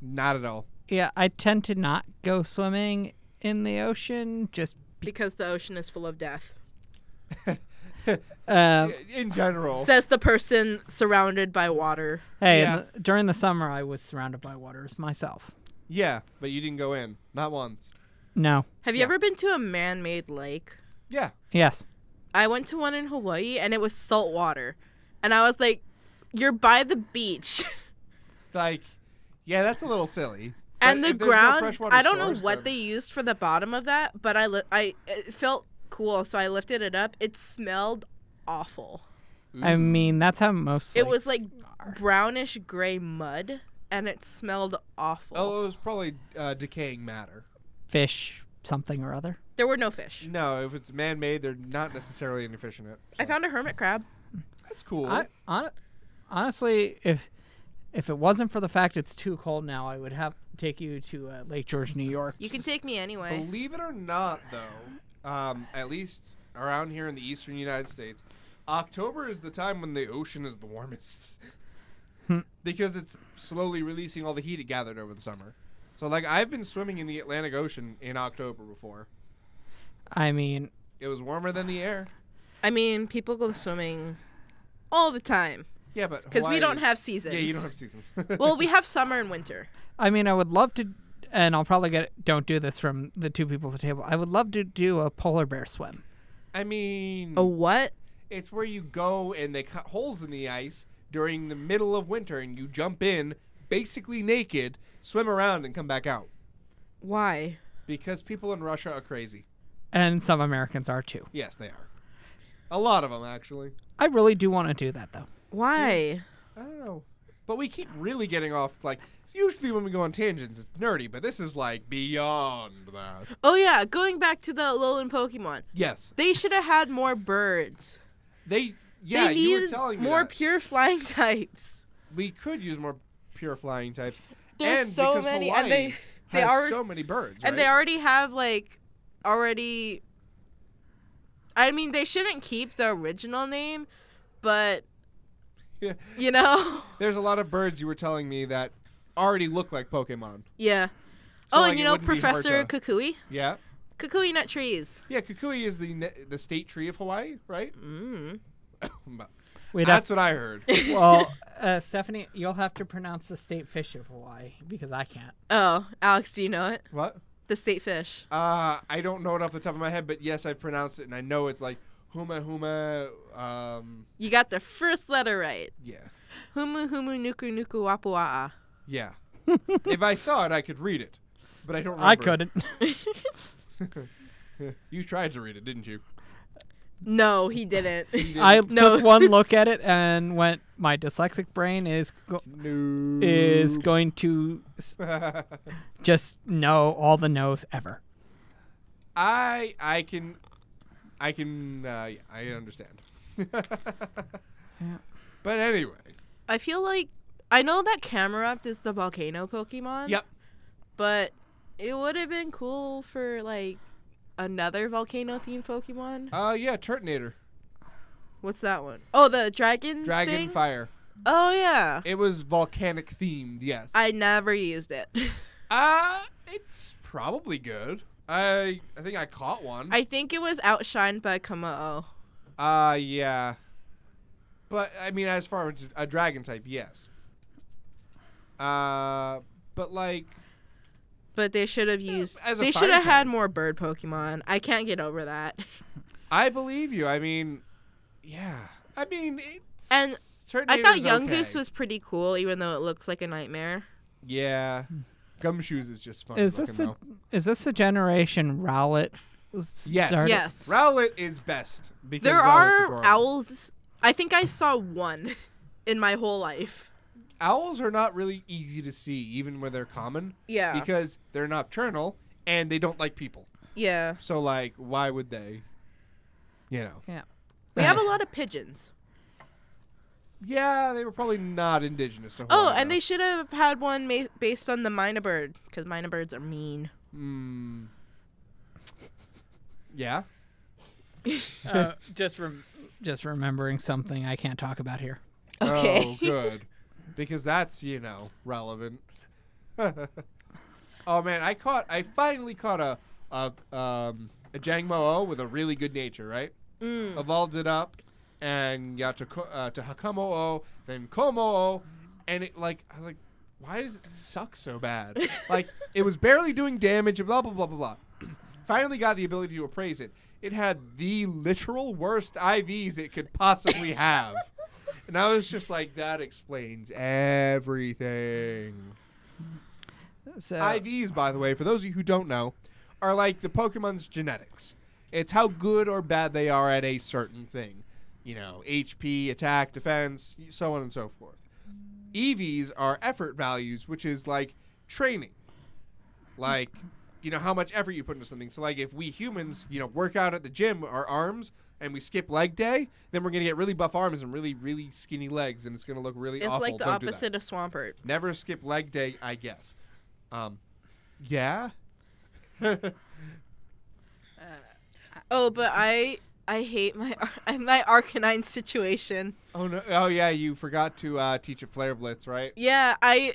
Not at all. yeah, I tend to not go swimming in the ocean just Because the ocean is full of death. In general. Says the person surrounded by water. hey, Yeah. during the summer I was surrounded by waters myself. Yeah, but you didn't go in. Not once. No. Have you Yeah. ever been to a man-made lake? Yeah. Yes. I went to one in Hawaii and it was salt water. And I was like, you're by the beach. Like, yeah, that's a little silly. And But the if there's no ground, freshwater I don't know source, what then- they used for the bottom of that, but it felt cool, so I lifted it up. It smelled awful. I mean, that's how most It was lakes like are. brownish gray mud, and it smelled awful. Oh, it was probably decaying matter. Fish something or other. There were no fish. No, if it's man-made, they're not necessarily any fish in it. I found a hermit crab. That's cool. Honestly, if it wasn't for the fact it's too cold now, I would have take you to Lake George, New York. You can take me anyway. Believe it or not, though, at least around here in the eastern United States, October is the time when the ocean is the warmest. Because it's slowly releasing all the heat it gathered over the summer. So, like, I've been swimming in the Atlantic Ocean in October before. I mean, It was warmer than the air. I mean, people go swimming all the time Yeah, but because we Hawaii don't is- have seasons. Yeah, you don't have seasons. Well, we have summer and winter. I would love to, and I'll probably get don't do this from the two people at the table. I would love to do a polar bear swim. I mean, A what? it's where you go and they cut holes in the ice during the middle of winter and you jump in basically naked, swim around, and come back out. Why? Because people in Russia are crazy. And some Americans are too. Yes, they are. A lot of them, actually. I really do want to do that though. Why? I don't know. But we keep really getting off, like, usually when we go on tangents, it's nerdy, but this is, like, beyond that. Oh yeah, going back to the Alolan Pokemon. Yes. They should have had more birds. Yeah, They you were needed telling me more that. pure flying types. We could use more pure flying types. There's and so because many, Hawaii and they has already so many birds, and right? they already have like already. I mean, they shouldn't keep the original name, but Yeah. you know, There's a lot of birds you were telling me that already look like Pokemon. yeah. So, Oh, like, and you it know wouldn't be hard Professor to- Kukui? Yeah. Kukui nut trees. Yeah, Kukui is the state tree of Hawaii, right? Mm. We'd have, That's what I heard. well, Stephanie, you'll have to pronounce the state fish of Hawaii because I can't. Oh, Alex, do you know it? What? The state fish. I don't know it off the top of my head, but yes, I've pronounced it, and I know it's like huma. You got the first letter right. Yeah. Humu humu nuku nuku wapua'a. Yeah. If I saw it, I could read it, but I don't remember. I couldn't. You tried to read it, didn't you? No, he didn't. I No. took one look at it and went, my dyslexic brain is No. going to just know all the no's ever. I can. Yeah, I understand. But anyway. I feel like I know that Camerupt is the volcano Pokemon. Yep. But it would have been cool for like another volcano-themed Pokemon? Yeah, Turtonator. What's that one? Oh, the dragon thing? Fire. Oh, yeah. It was volcanic themed, yes. I never used it. It's probably good. I think I caught one. I think it was outshined by Komo. Yeah. But, I mean, as far as a dragon type, yes. But, like... But they should have used... as a They fire should have type. had more bird Pokemon. I can't get over that. I believe you. I mean, yeah. I mean, it's... And I thought Yungoos okay. was pretty cool, even though it looks like a nightmare. Yeah. Gumshoes is just fun. Is this the generation Rowlet? Yes. started? Yes. Rowlet is best. Because There Rowlet's are adorable. owls. I think I saw one in my whole life. Owls are not really easy to see, even when they're common. Yeah. Because they're nocturnal, and they don't like people. Yeah. So, like, why would they? You know. Yeah. We have a lot of pigeons. Yeah, they were probably not indigenous to Oh, Hawaii. and they should have had one based on the Mina bird, because Mina birds are mean. Yeah. Just remembering something I can't talk about here. Okay. Oh, good. Because that's, relevant. Oh man, I finally caught a Jangmo-O with a really good nature, right? Evolved it up and got to Hakamo-O, then Komo-O, and I was like, why does it suck so bad? Like, it was barely doing damage and blah blah blah blah blah. Finally got the ability to appraise it. It had the literal worst IVs it could possibly have. And I was just like, that explains everything. So IVs, by the way, for those of you who don't know, are like the Pokemon's genetics. It's how good or bad they are at a certain thing. HP, attack, defense, so on and so forth. EVs are effort values, which is like training. Like, how much effort you put into something. So, like, if we humans, work out at the gym, our arms, and we skip leg day, then we're going to get really buff arms and really, really skinny legs, and it's going to look really awful. It's like the Don't do that. opposite of Swampert. Never skip leg day, I guess. Yeah? Oh, but I hate my Arcanine situation. Oh, no. Oh, yeah, you forgot to teach a Flare Blitz, right? Yeah, I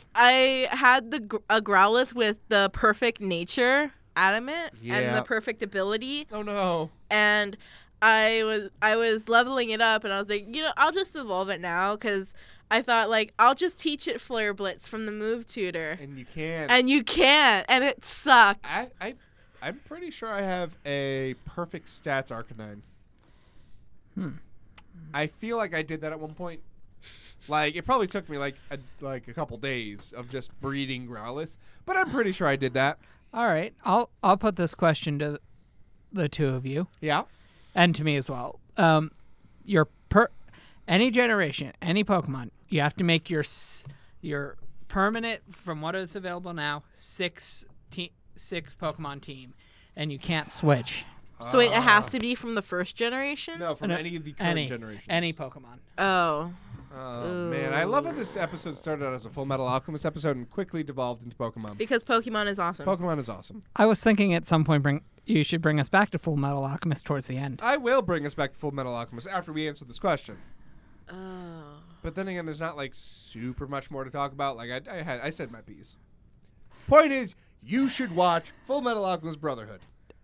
had a Growlithe with the perfect nature adamant and Yeah. the perfect ability, Oh, no. and I was leveling it up, and I was like, I'll just evolve it now, because I thought, like, I'll just teach it Flare Blitz from the move tutor. And you can't. And you can't, and it sucks. I'm pretty sure I have a perfect stats Arcanine. I feel like I did that at one point. Like, it probably took me like a couple days of just breeding Growlithe, but I'm pretty sure I did that. all right, I'll put this question to the two of you Yeah. and to me as well. Any generation, any Pokemon, you have to make your permanent, from what is available now, six Pokemon team, and you can't switch. So it has to be from the first generation? No, from No, any of the current generations. Any Pokemon. Oh. Oh, man. I love how this episode started out as a Full Metal Alchemist episode and quickly devolved into Pokemon. Because Pokemon is awesome. Pokemon is awesome. I was thinking at some point you should bring us back to Full Metal Alchemist towards the end. I will bring us back to Full Metal Alchemist after we answer this question. Oh. But then again, there's not like super much more to talk about. Like I said my piece. Point is, you should watch Full Metal Alchemist Brotherhood.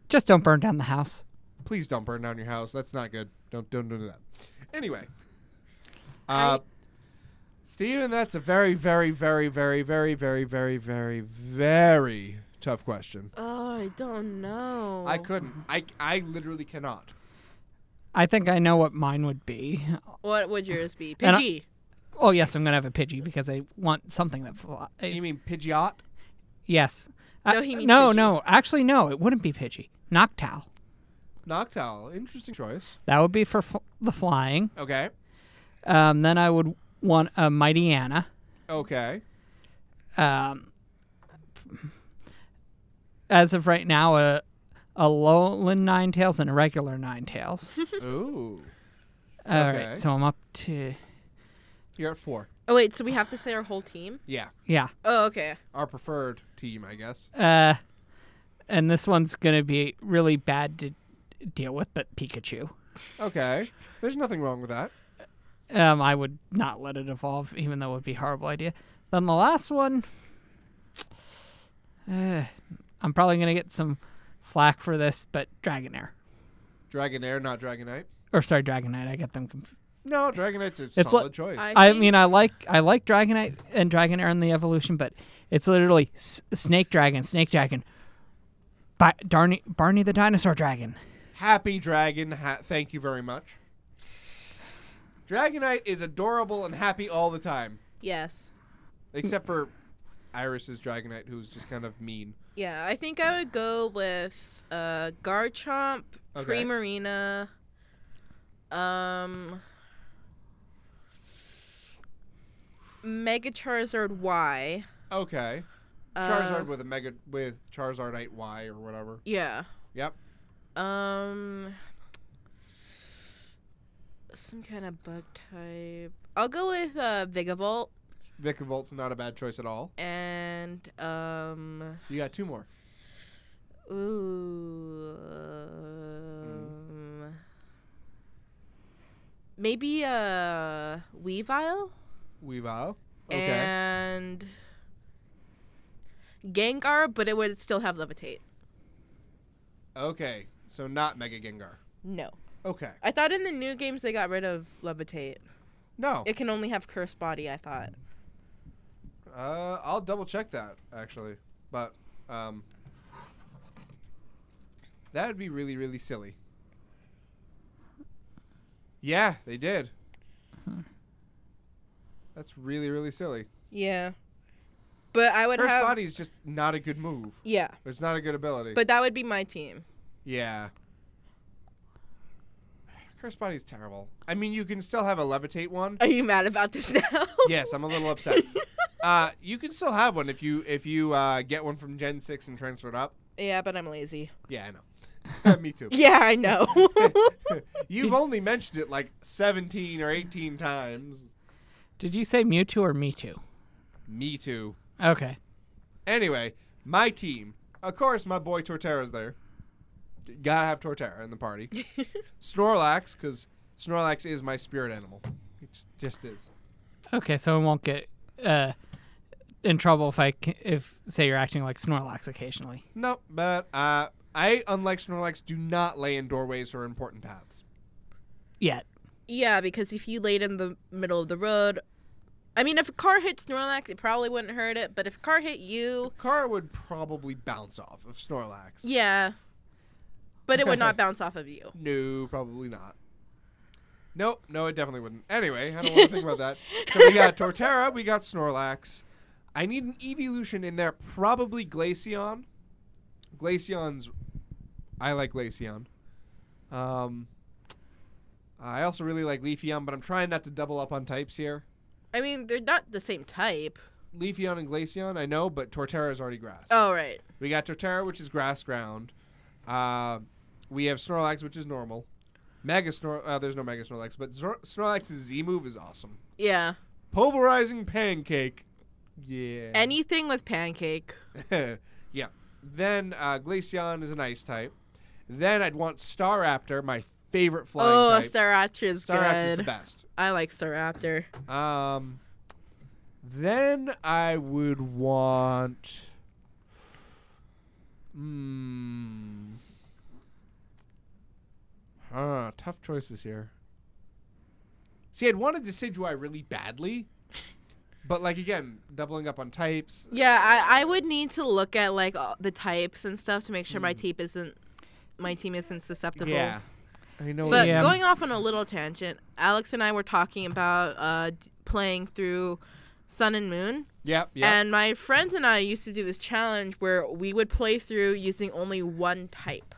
Just don't burn down the house. Please don't burn down your house. That's not good. Don't do that. Anyway, Steven, that's a very, very, very, very, very, very, very, very, very tough question. Oh, I don't know. I couldn't. I literally cannot. I think I know what mine would be. What would yours be? And Pidgey. Oh, yes, I'm going to have a Pidgey because I want something that flies. You mean Pidgeot? Yes. No, he means no, Pidgey. no. Actually, no, it wouldn't be Pidgey. Noctowl. Noctowl. Interesting choice. That would be for the flying. Okay. Then I would want a Mighty Anna. Okay. As of right now, a Alolan Ninetales and a regular Ninetales. Ooh. All Okay. right, so I'm up to... You're at 4. Oh, wait, so we have to say our whole team? Yeah. Yeah. Oh, okay. Our preferred team, I guess. and this one's gonna be really bad to deal with, but Pikachu. Okay. There's nothing wrong with that. I would not let it evolve, even though it would be a horrible idea. Then the last one, I'm probably gonna get some flack for this, but Dragonair. Dragonair, not Dragonite. Or sorry, Dragonite. I get them confused. No, Dragonite's a It's solid like- choice. I mean, I like Dragonite and Dragonair in the evolution, but it's literally Snake Dragon, Barney the Dinosaur Dragon. Happy Dragon. Thank you very much. Dragonite is adorable and happy all the time, Yes. except for Iris's Dragonite, who's just kind of mean. Yeah, I think I would go with Garchomp, Okay. Primarina, Mega Charizard Y. Okay. Charizard with Charizardite Y or whatever. Yeah. Yep. Some kind of bug type. I'll go with Vigavolt Vicavolt's not a bad choice at all. and You got two more. maybe Weavile Weavile. Okay. and Gengar, but it would still have Levitate. Okay. So not Mega Gengar. No. Okay. I thought in the new games they got rid of Levitate. No. It can only have Curse Body, I thought. I'll double check that actually, but that would be really, really silly. Yeah, they did. That's really, really silly. Yeah. But I would Curse have... Body is just not a good move. Yeah. It's not a good ability. But that would be my team. Yeah. Curse Body's terrible. I mean, you can still have a Levitate one. Are you mad about this now? Yes, I'm a little upset. You can still have one if you get one from Gen 6 and transfer it up. Yeah, but I'm lazy. Yeah, I know. Me too. Yeah, I know. You've only mentioned it like 17 or 18 times. Did you say Mewtwo or Mewtwo? Me too. Okay. Anyway, my team. Of course, my boy Torterra's there. Gotta have Torterra in the party. Snorlax, because Snorlax is my spirit animal. It just is. Okay, so I won't get in trouble if say you're acting like Snorlax occasionally. No, but I, unlike Snorlax, do not lay in doorways or important paths. Yet. Yeah, because if you laid in the middle of the road... I mean, if a car hit Snorlax, it probably wouldn't hurt it. But if a car hit you... Car would probably bounce off of Snorlax. Yeah. But it would not bounce off of you. No, probably not. Nope, no, it definitely wouldn't. Anyway, I don't want to think about that. So we got Torterra, we got Snorlax. I need an evolution in there, probably Glaceon. I like Glaceon. I also really like Leafeon, but I'm trying not to double up on types here. I mean, they're not the same type. Leafeon and Glaceon, I know, but Torterra is already grass. Oh, right. We got Torterra, which is grass ground. We have Snorlax, which is normal. There's no Mega Snorlax, but Snorlax's Z move is awesome. Yeah. Pulverizing Pancake. Yeah. Anything with Pancake. Yeah. Then Glaceon is an ice type. Then I'd want Staraptor, my favorite flying type. Staraptor is Staraptor's good. the best. I like Staraptor. Then I would want... tough choices here. See, I'd want a Decidueye really badly. But, like, again, doubling up on types. Yeah, I would need to look at, like, all the types and stuff to make sure my team isn't susceptible. Yeah. I know. But Yeah. going off on a little tangent, Alex and I were talking about playing through Sun and Moon. Yep. And my friends and I used to do this challenge where we would play through using only one type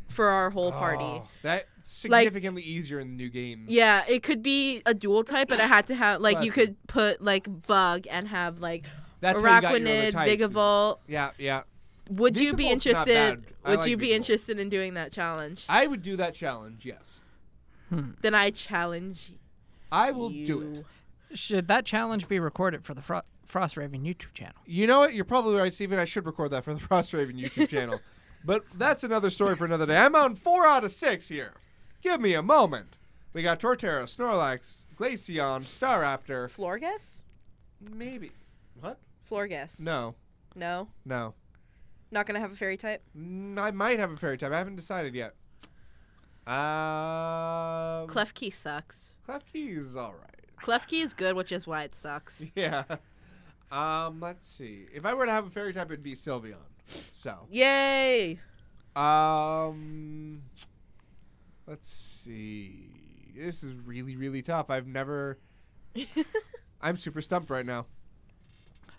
for our whole party. Oh, that's significantly easier in the new games. Yeah, it could be a dual type, but I had to have, like, you Listen. could put, like, Bug and have, like, That's how you got your other Araquanid, types, is- Vigavolt. Yeah. Would you be Vigavolt's not interested? bad. I Would like you be Vigavolt. interested in doing that challenge? I would do that challenge, yes. Then I challenge I will you. do it. Should that challenge be recorded for the Frost Raven YouTube channel? You know what? You're probably right, Steven. I should record that for the Frost Raven YouTube channel. But that's another story for another day. I'm on 4 out of 6 here. Give me a moment. We got Torterra, Snorlax, Glaceon, Staraptor. Florges? Maybe. What? Florges. No. No? No. Not gonna have a fairy type? I might have a fairy type. I haven't decided yet. Klefki sucks. Klefki is all right. Klefki is good, which is why it sucks. Yeah. Let's see. If I were to have a fairy type, it'd be Sylveon. So. Yay! Let's see. This is really, really tough. I'm super stumped right now.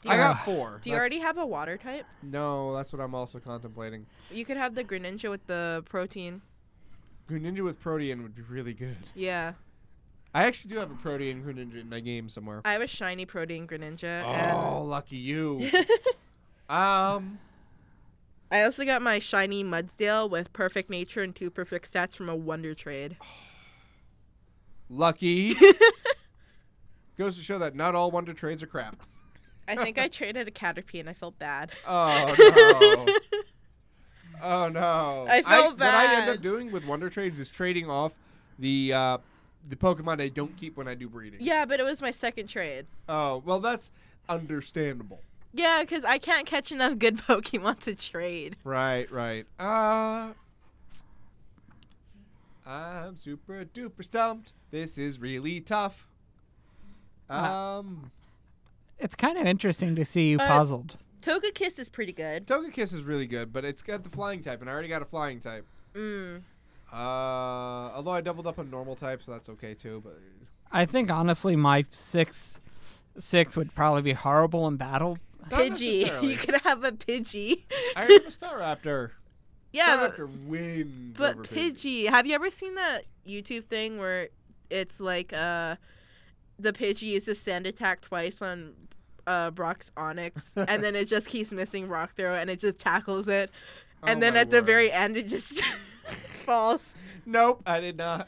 I got 4. Do you already have a water type? No, that's what I'm also contemplating. You could have the Greninja with the protein. Greninja with Protean would be really good. Yeah. I actually do have a Protean Greninja in my game somewhere. I have a shiny protein Greninja. Oh, lucky you. I also got my shiny Mudsdale with perfect nature and 2 perfect stats from a Wonder Trade. Lucky. Goes to show that not all Wonder Trades are crap. I think I traded a Caterpie and I felt bad. Oh, no. Oh, no. I felt bad. What I end up doing with Wonder Trades is trading off the Pokemon I don't keep when I do breeding. Yeah, but it was my second trade. Oh, well, that's understandable. Yeah, because I can't catch enough good Pokemon to trade. Right. I'm super duper stumped. This is really tough. It's kind of interesting to see you puzzled. Togekiss is pretty good. Togekiss is really good, but it's got the flying type, and I already got a flying type. Although I doubled up on normal type, so that's okay too. But I think honestly, my 6 would probably be horrible in battle. Pidgey. You could have a Pidgey. I already have a Staraptor. Yeah, Staraptor wins. but over Pidgey. Have you ever seen that YouTube thing where it's like the Pidgey uses Sand Attack twice on Brock's Onyx, and then it just keeps missing Rock Throw, and it just tackles it, and then at the very end it just falls. Nope, I did not.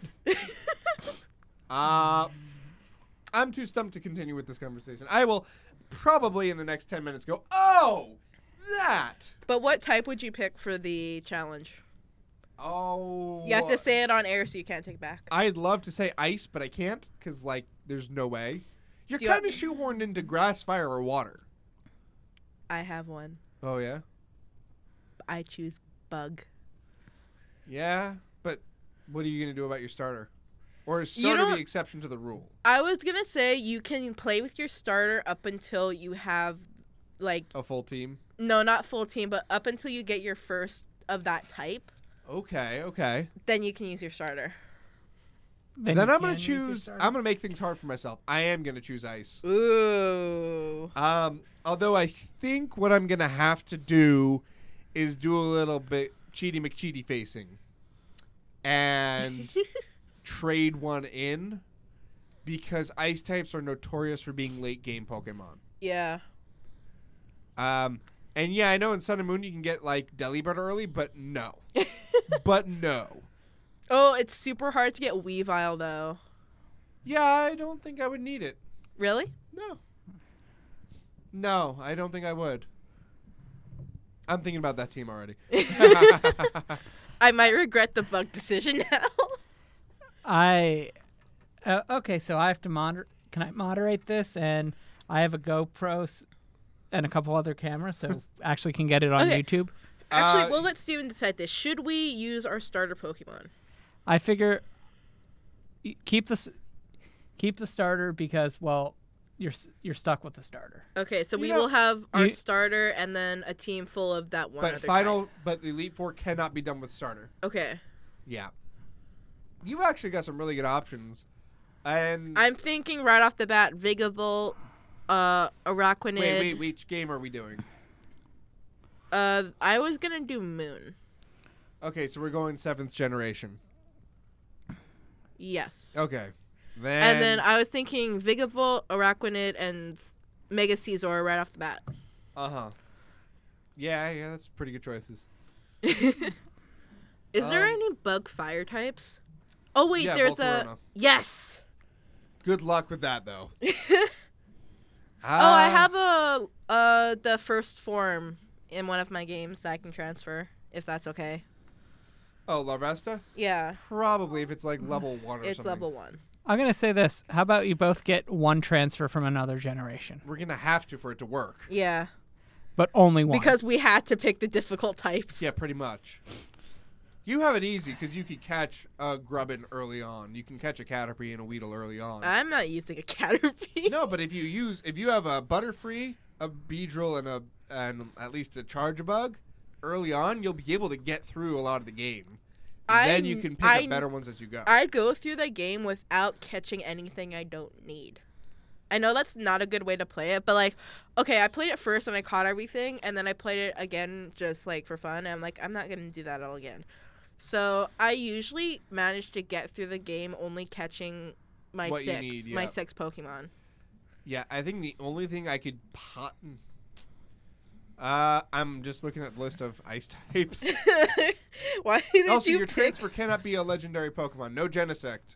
I'm too stumped to continue with this conversation. I will probably in the next 10 minutes go, oh, that. But what type would you pick for the challenge? Oh. You have to say it on air so you can't take back. I'd love to say ice, but I can't because, like, there's no way. You're Do you kind of shoehorned into grass, fire, or water. I have one. Oh, yeah? I choose bug. Yeah, but what are you going to do about your starter? Or is starter the exception to the rule? I was going to say you can play with your starter up until you have, like... A full team? No, not full team, but up until you get your first of that type. Okay. Then you can use your starter. Then I'm going to choose... I'm going to make things hard for myself. I am going to choose ice. Ooh. Although I think what I'm going to have to do is do a little bit cheaty McCheaty facing. And trade one in. Because ice types are notorious for being late game Pokemon. Yeah. And yeah, I know in Sun and Moon you can get like Delibird early, but no. But no. Oh, it's super hard to get Weavile, though. Yeah, I don't think I would need it. Really? No, I don't think I would. I'm thinking about that team already. I might regret the bug decision now. Okay, so I have to Can I moderate this? And I have a GoPro and a couple other cameras, so actually can get it on YouTube. Actually, well, let Steven decide this. Should we use our starter Pokemon? I figure keep the starter because, well, you're stuck with the starter. Okay, so we will have our starter and then a team full of that one. But the Elite Four cannot be done with starter. Okay. Yeah. You've actually got some really good options, and I'm thinking right off the bat, Vigavolt, Araquanid. Wait, which game are we doing? I was gonna do Moon. Okay, so we're going 7th generation. Yes. Okay. And then I was thinking Vigavolt, Araquanid, and Mega Caesar right off the bat. Uh-huh. Yeah, that's pretty good choices. Is there any bug fire types? Oh, wait, yeah, there's Volcarona. Yes! Good luck with that, though. I have the first form in one of my games that I can transfer if that's okay. Oh, La Resta? Yeah, Probably if it's like level 1 or it's something. level 1. I'm gonna say this. How about you both get one transfer from another generation, We're going to have to for it to work. Yeah, but only one. because we had to pick the difficult types. Yeah, pretty much. You have it easy because you could catch a Grubbin early on. You can catch a Caterpie and a Weedle early on. I'm not using a Caterpie. No, but if you have a Butterfree, a Beedrill, and at least a Charjabug early on, you'll be able to get through a lot of the game. And then you can pick up better ones as you go. I go through the game without catching anything I don't need. I know that's not a good way to play it, but like, okay, I played it first and I caught everything, and then I played it again just like for fun. And I'm like, I'm not gonna do that all again. So I usually manage to get through the game only catching my What you six, need, my yeah. 6 Pokemon. Yeah, I think the only thing I could I'm just looking at the list of ice types. Why did Also, you your pick? transfer cannot be a legendary Pokemon. No Genesect.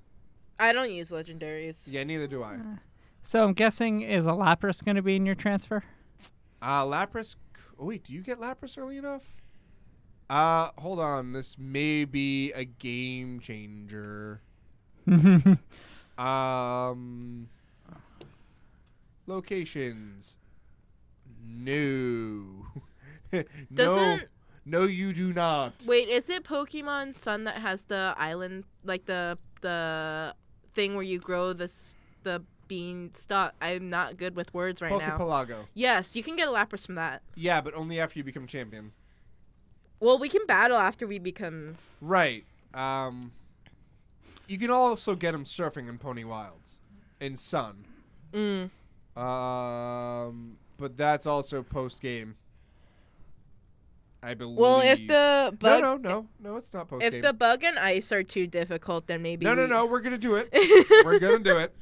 I don't use legendaries. Yeah, neither do I. So I'm guessing, is a Lapras gonna be in your transfer? Lapras. Oh, wait, do you get Lapras early enough? Hold on. This may be a game changer. Locations. No. No. Doesn't- No, you do not. Wait, is it Pokemon Sun that has the island, like the thing where you grow the beanstalk? I'm not good with words right now. Pokepelago. Yes, you can get a Lapras from that. Yeah, but only after you become champion. Well, we can battle after we become. Right. You can also get them surfing in Pony Wilds, in Sun. But that's also post game. I believe. Well, if the bug, no, it's not post game. if the bug and ice are too difficult, then maybe. No, we're gonna do it. We're gonna do it.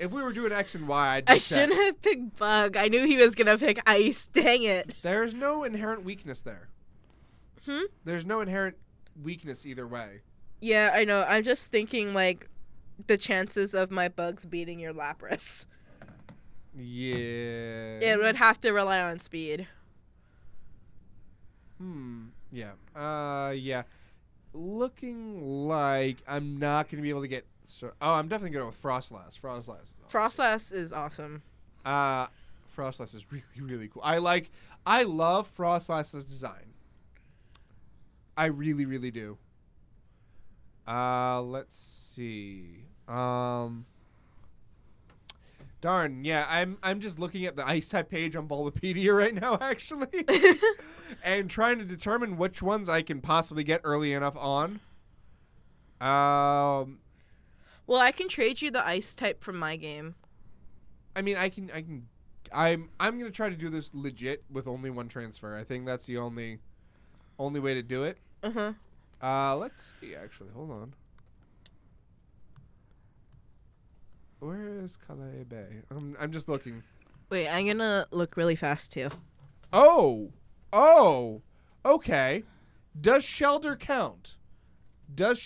If we were doing X and Y, I'd be I set. shouldn't have picked bug. I knew he was gonna pick ice. Dang it. There's no inherent weakness there. Hmm? There's no inherent weakness either way. Yeah, I know. I'm just thinking like the chances of my bugs beating your Lapras. Yeah. It would have to rely on speed. Yeah. Yeah. Looking like I'm not gonna be able to get. I'm definitely gonna go with Frostlass. Frostlass is awesome. Frostlass is really, really cool. I love Frostlass's design. I really, really do. Let's see. Darn, yeah, I'm just looking at the ice type page on Bulbapedia right now, actually, and trying to determine which ones I can possibly get early enough on. Well, I can trade you the ice type from my game. I mean, I'm gonna try to do this legit with only one transfer. I think that's the only way to do it. Let's see. Actually, hold on. Where is Calais Bay? I'm just looking. Wait, I'm gonna look really fast too. Oh, okay. Does Shelder count? Because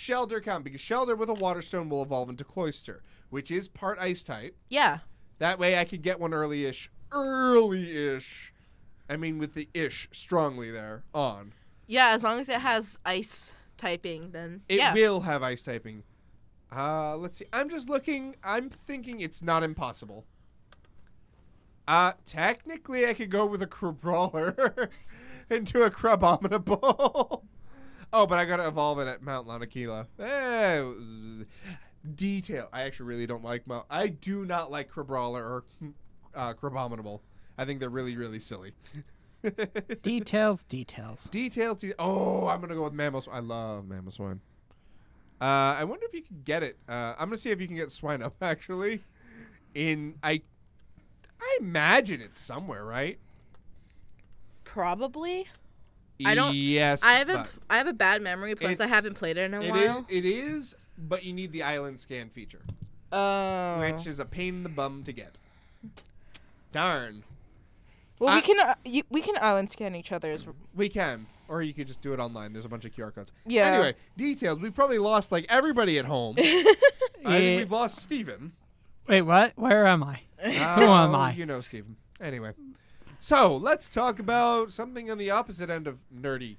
Shelder with a Water Stone will evolve into Cloyster, which is part ice type. Yeah. That way I could get one early-ish. I mean, with the ish strongly there on. Yeah, as long as it has ice typing, then It yeah. will have ice typing. Let's see. I'm just looking. I'm thinking it's not impossible. Technically, I could go with a Crabrawler into a Crabominable. Oh, but I gotta evolve it at Mount Lanakila. Detail. I actually really don't like I do not like Crabrawler or Crabominable. I think they're really, really silly. Details. Oh, I'm gonna go with Mammoth. I love Mamoswine. I wonder if you can get it. I'm gonna see if you can get Swine Up actually. I imagine it's somewhere, right? Probably. I don't. Yes. I have a bad memory. Plus, I haven't played it in a while. It is, but you need the island scan feature, which is a pain in the bum to get. Darn. Well, we can island scan each other's. We can, or you could just do it online. There's a bunch of QR codes. Yeah. Anyway, details. We probably lost like everybody at home. I think we've lost Steven. Wait, what? Where am I? Who am I? You know Steven. Anyway. So, let's talk about something on the opposite end of nerdy.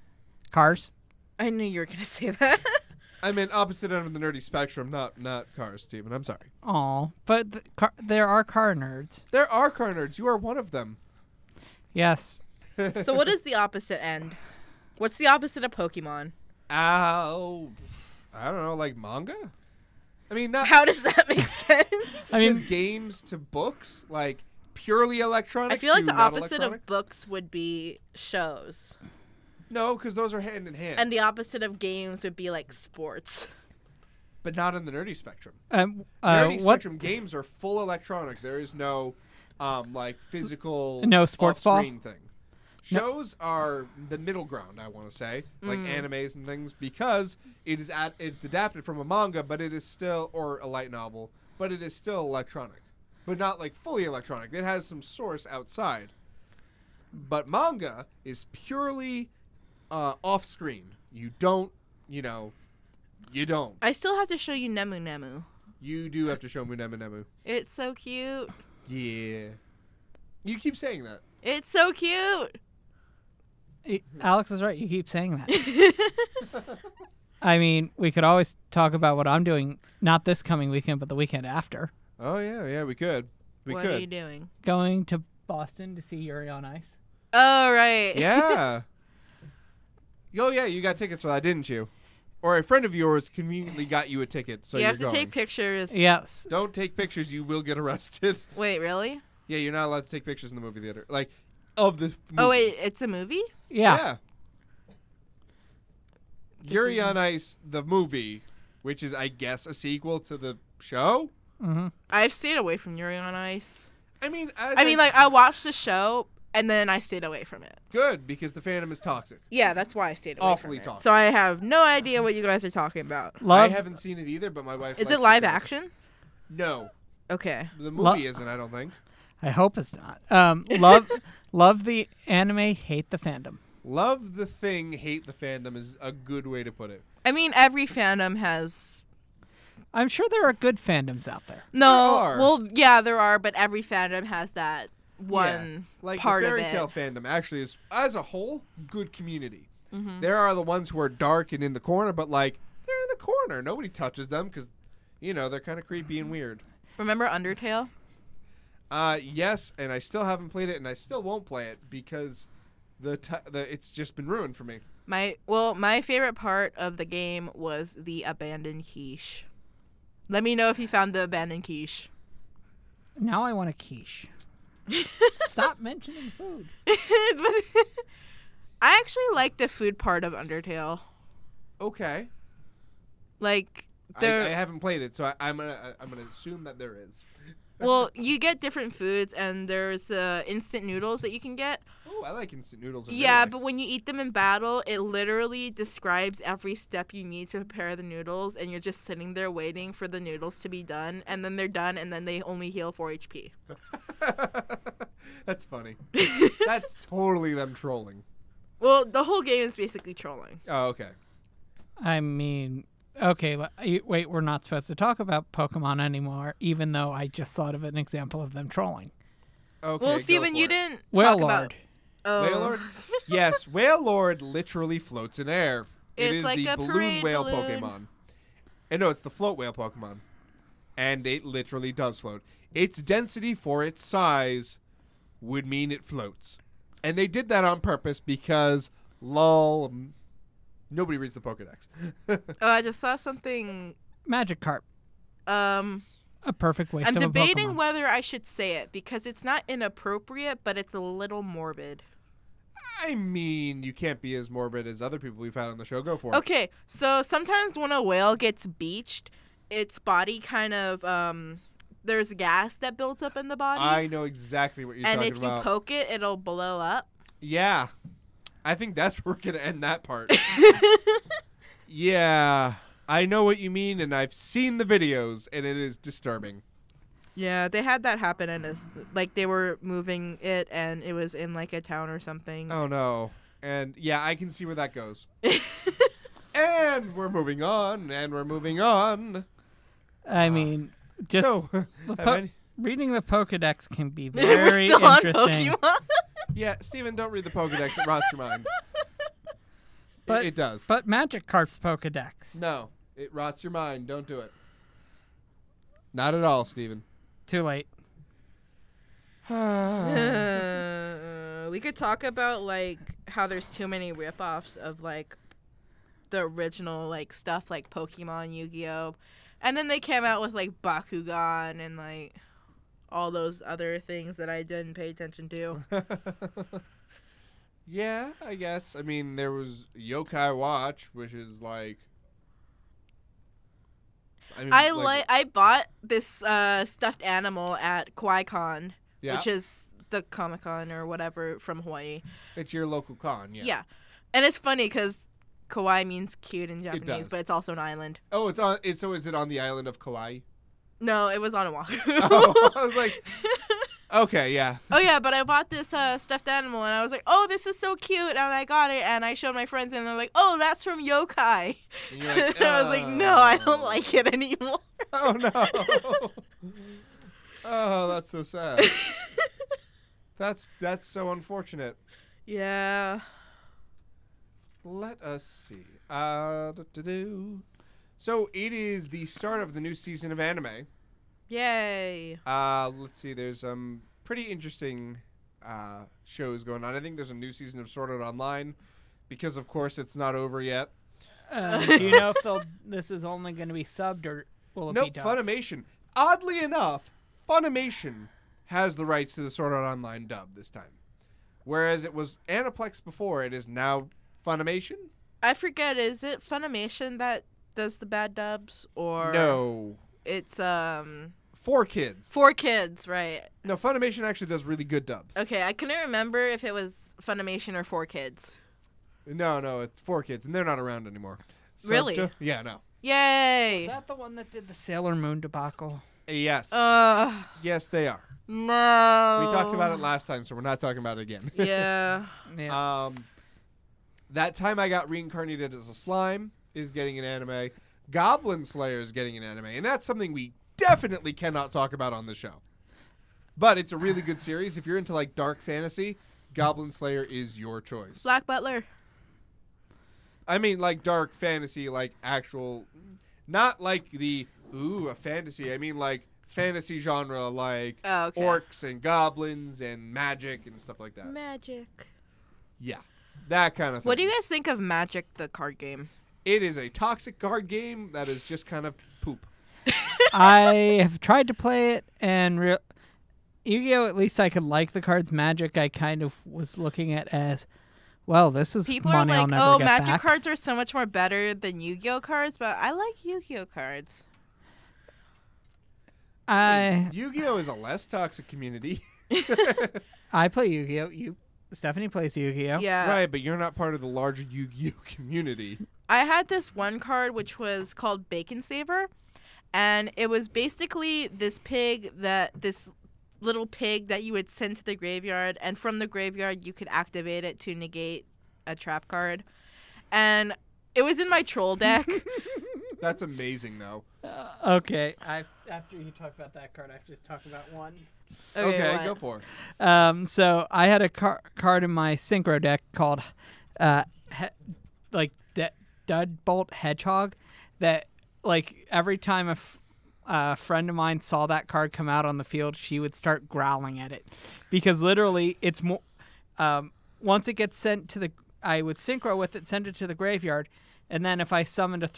Cars. I knew you were gonna say that. I meant opposite end of the nerdy spectrum, not cars, Steven. I'm sorry. Oh, but there are car nerds. There are car nerds. You are one of them. Yes. So what is the opposite end? What's the opposite of Pokemon? Ow. I don't know, like manga? I mean, not How does that make sense? I mean, games to books, like purely electronic. I feel like to the not opposite electronic? of books would be shows. No, because those are hand in hand. And the opposite of games would be like sports. But not in the nerdy spectrum. what? Nerdy spectrum games are full electronic. There is no like physical No sports ball? off-screen thing. Shows are the middle ground, I want to say, like animes and things, because it's adapted from a manga, but it is still, or a light novel, but it is still electronic, but not like fully electronic. It has some source outside. But manga is purely off-screen. You don't. I still have to show you Nemu Nemu. You do have to show me Nemu Nemu. It's so cute. Yeah. You keep saying that. It's so cute. Alex is right. You keep saying that. I mean, we could always talk about what I'm doing, not this coming weekend, but the weekend after. Oh, yeah, we could. What are you doing? Going to Boston to see Yuri on Ice. Oh, right. Yeah. Oh, yeah, you got tickets for that, didn't you? Or a friend of yours conveniently got you a ticket, so you you're have to going. take pictures. Yes. Don't take pictures, you will get arrested. Wait, really? Yeah, you're not allowed to take pictures in the movie theater. Like, of the movie. Oh, wait, it's a movie? Yeah. Yuri on Ice, the movie, which is, I guess, a sequel to the show? Mm-hmm. I've stayed away from Yuri on Ice. I mean, I watched the show, and then I stayed away from it. good, because the fandom is toxic. Yeah, that's why I stayed away Awfully from it. toxic. So I have no idea what you guys are talking about. I haven't seen it either, but my wife Is likes it live the action? No. Okay. The movie isn't, I don't think. I hope it's not. Love the anime, hate the fandom. Love the thing, hate the fandom is a good way to put it. I mean, every fandom has... I'm sure there are good fandoms out there. No, There are. well, yeah, there are, but every fandom has that one Like part the of fairy it. tale fandom actually is, as a whole, good community. Mm-hmm. There are the ones who are dark and in the corner, but like they're in the corner. Nobody touches them because, they're kind of creepy and weird. Remember Undertale? Yes, and I still haven't played it, and I still won't play it because it's just been ruined for me. My favorite part of the game was the abandoned quiche. Let me know if you found the abandoned quiche. Now I want a quiche. Stop mentioning food. I actually like the food part of Undertale. Okay. Like I haven't played it, so I'm gonna assume that there is. well, you get different foods, and there's instant noodles that you can get. Oh, I like instant noodles. Yeah, but when you eat them in battle, it literally describes every step you need to prepare the noodles, and you're just sitting there waiting for the noodles to be done, and then they're done, and then they only heal 4 HP. That's funny. That's totally them trolling. Well, the whole game is basically trolling. Oh, okay. I mean, okay, wait, we're not supposed to talk about Pokemon anymore, even though I just thought of an example of them trolling. Okay. Well, go Steven, for you it. didn't Whale talk about... Lord. Whale Lord? Yes, Whale Lord literally floats in air. It It's is like the a balloon parade whale balloon. Pokemon. And no, it's the float whale Pokemon. And it literally does float. Its density for its size would mean it floats. And they did that on purpose because, lol, nobody reads the Pokedex. Oh, I just saw something... Magikarp. Um... A perfect waste I'm of a debating Pokemon. whether I should say it because it's not inappropriate, but it's a little morbid. I mean, you can't be as morbid as other people we've had on the show. Go for it. Okay, so sometimes when a whale gets beached, its body kind of there's gas that builds up in the body, I know exactly what you're and talking if about. you poke it, it'll blow up. Yeah. I think that's where we're going to end that part. Yeah. I know what you mean, and I've seen the videos, and it is disturbing. Yeah, they had that happen, and like they were moving it, and it was in like a town or something. Oh, no. And, yeah, I can see where that goes. And we're moving on, and we're moving on. I mean, just So, reading the Pokedex can be We're very still on interesting. Pokemon. yeah, Steven, don't read the Pokedex. It rots your mind. But it does. But Magikarp's Pokedex. No, it rots your mind. Don't do it. Not at all, Steven. Too late. We could talk about like how there's too many ripoffs of like the original like stuff like Pokemon, Yu-Gi-Oh, and then they came out with like Bakugan and like all those other things that I didn't pay attention to. Yeah, I guess. I mean, there was Yokai Watch, which is like. I bought this stuffed animal at Kawaii-Con, Yeah. which is the Comic-Con or whatever from Hawaii. It's your local con, yeah. Yeah. And it's funny because Kawaii means cute in Japanese, does. but it's also an island. Oh, it's on. So is it on the island of Kauai? No, it was on Oahu. Oh, I was like, okay, yeah. Oh, yeah, but I bought this stuffed animal, and I was like, oh, this is so cute, and I got it, and I showed my friends, and they're like, oh, that's from Yokai. And you're like, I was like, no, I don't like it anymore. Oh, no. Oh, that's so sad. That's so unfortunate. Yeah. Let us see. So it is the start of the new season of anime. Yay. Let's see. There's some pretty interesting shows going on. I think there's a new season of Sword Art Online because, of course, it's not over yet. Do you know if this is only going to be subbed or will it be Nope, dubbed? Funimation. Oddly enough, Funimation has the rights to the Sword Art Online dub this time. Whereas it was Aniplex before, it is now Funimation? I forget, is it Funimation that does the bad dubs? Or No. it's 4Kids. 4Kids, right. No, Funimation actually does really good dubs. Okay, I couldn't remember if it was Funimation or 4Kids. No, it's 4Kids, and they're not around anymore. So Really? Yeah, no. Yay. Is that the one that did the Sailor Moon debacle? Yes. Uh, Yes, they are. no. We talked about it last time, so we're not talking about it again. Yeah. Yeah. That Time I Got Reincarnated as a Slime is getting an anime. Goblin Slayer is getting an anime, and that's something we definitely cannot talk about on the show. But it's a really good series. If you're into like dark fantasy, Goblin Slayer is your choice. Black Butler. I mean, like dark fantasy, like actual, not like the a fantasy. I mean, like fantasy genre, like Oh, okay. orcs and goblins and magic and stuff like that. Magic. Yeah, that kind of thing. What do you guys think of Magic, the card game? It is a toxic card game that is just kind of poop. I have tried to play it, and Yu-Gi-Oh! At least I could like the cards. Magic, I kind of was looking at as, well, this is People money are I'll like, never oh, get Magic back. cards are so much more better than Yu-Gi-Oh cards, but I like Yu-Gi-Oh cards. Yu-Gi-Oh is a less toxic community. I play Yu-Gi-Oh! Stephanie plays Yu-Gi-Oh! Yeah. Right, but you're not part of the larger Yu-Gi-Oh community. I had this one card which was called Bacon Saver, and it was basically this little pig that you would send to the graveyard, and from the graveyard you could activate it to negate a trap card. And it was in my troll deck. That's amazing, though. Okay, after you talk about that card, I have to talk about one. Okay, what? go for it. So I had a card in my synchro deck called, Dudbolt Hedgehog, that like every time a friend of mine saw that card come out on the field, she would start growling at it, because literally it's more. Once it gets sent to I would synchro with it, send it to the graveyard, and then if I summoned a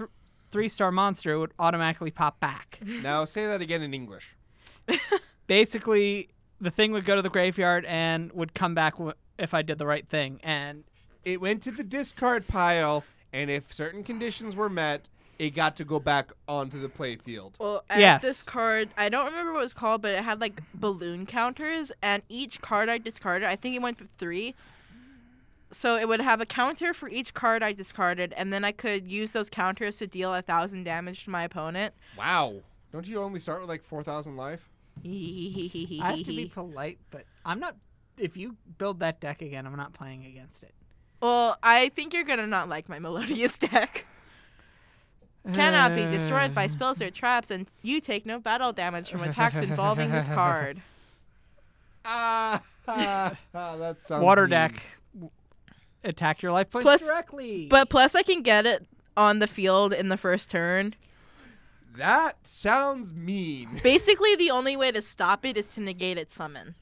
3-star monster, it would automatically pop back. Now say that again in English. Basically, the thing would go to the graveyard and would come back if I did the right thing. And It went to the discard pile, and if certain conditions were met, it got to go back onto the playfield. Well, I Yes. had this card, I don't remember what it was called, but it had like balloon counters, and each card I discarded, I think it went to 3. So it would have a counter for each card I discarded, and then I could use those counters to deal 1,000 damage to my opponent. Wow. Don't you only start with like 4,000 life? I have to be polite, but I'm not. If you build that deck again, I'm not playing against it. Well, I think you're gonna not like my Melodious deck. Cannot be destroyed by spells or traps, and you take no battle damage from attacks involving this card. That sounds Water mean. deck. attack your life points Plus- directly. But plus, I can get it on the field in the first turn. That sounds mean. Basically, the only way to stop it is to negate its summon.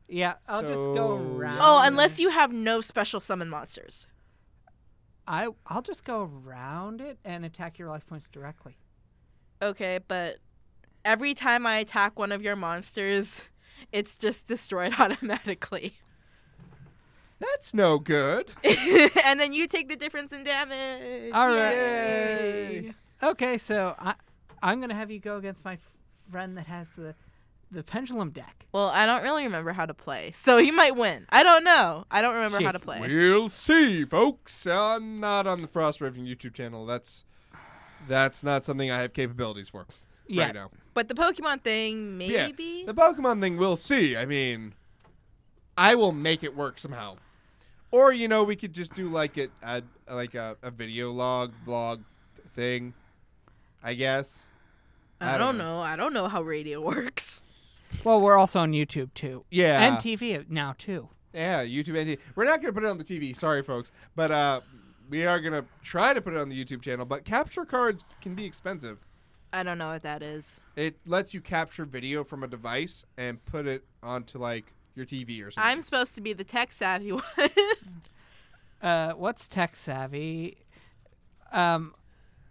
yeah, I'll just go So- around. Oh, it. unless you have no special summon monsters. I'll just go around it and attack your life points directly. Okay, but every time I attack one of your monsters, it's just destroyed automatically. That's no good. And then you take the difference in damage. All right. Yay. Okay, so I'm gonna have you go against my friend that has the pendulum deck. Well, I don't really remember how to play, so you might win. I don't know. I don't remember how to Shit. play. We'll see, folks. Not on the Frost Raving YouTube channel. That's not something I have capabilities for Yeah. right now. But the Pokemon thing, Yeah, maybe? the Pokemon thing, we'll see. I mean, I will make it work somehow. Or, we could just do like a video vlog thing, I guess. I don't know. I don't know how radio works. Well, we're also on YouTube too. Yeah. And TV now too. Yeah, YouTube and TV. We're not going to put it on the TV. Sorry, folks. But we are going to try to put it on the YouTube channel. But capture cards can be expensive. I don't know what that is. It lets you capture video from a device and put it onto, like, your TV or something. I'm supposed to be the tech savvy one. What's tech savvy? Hey,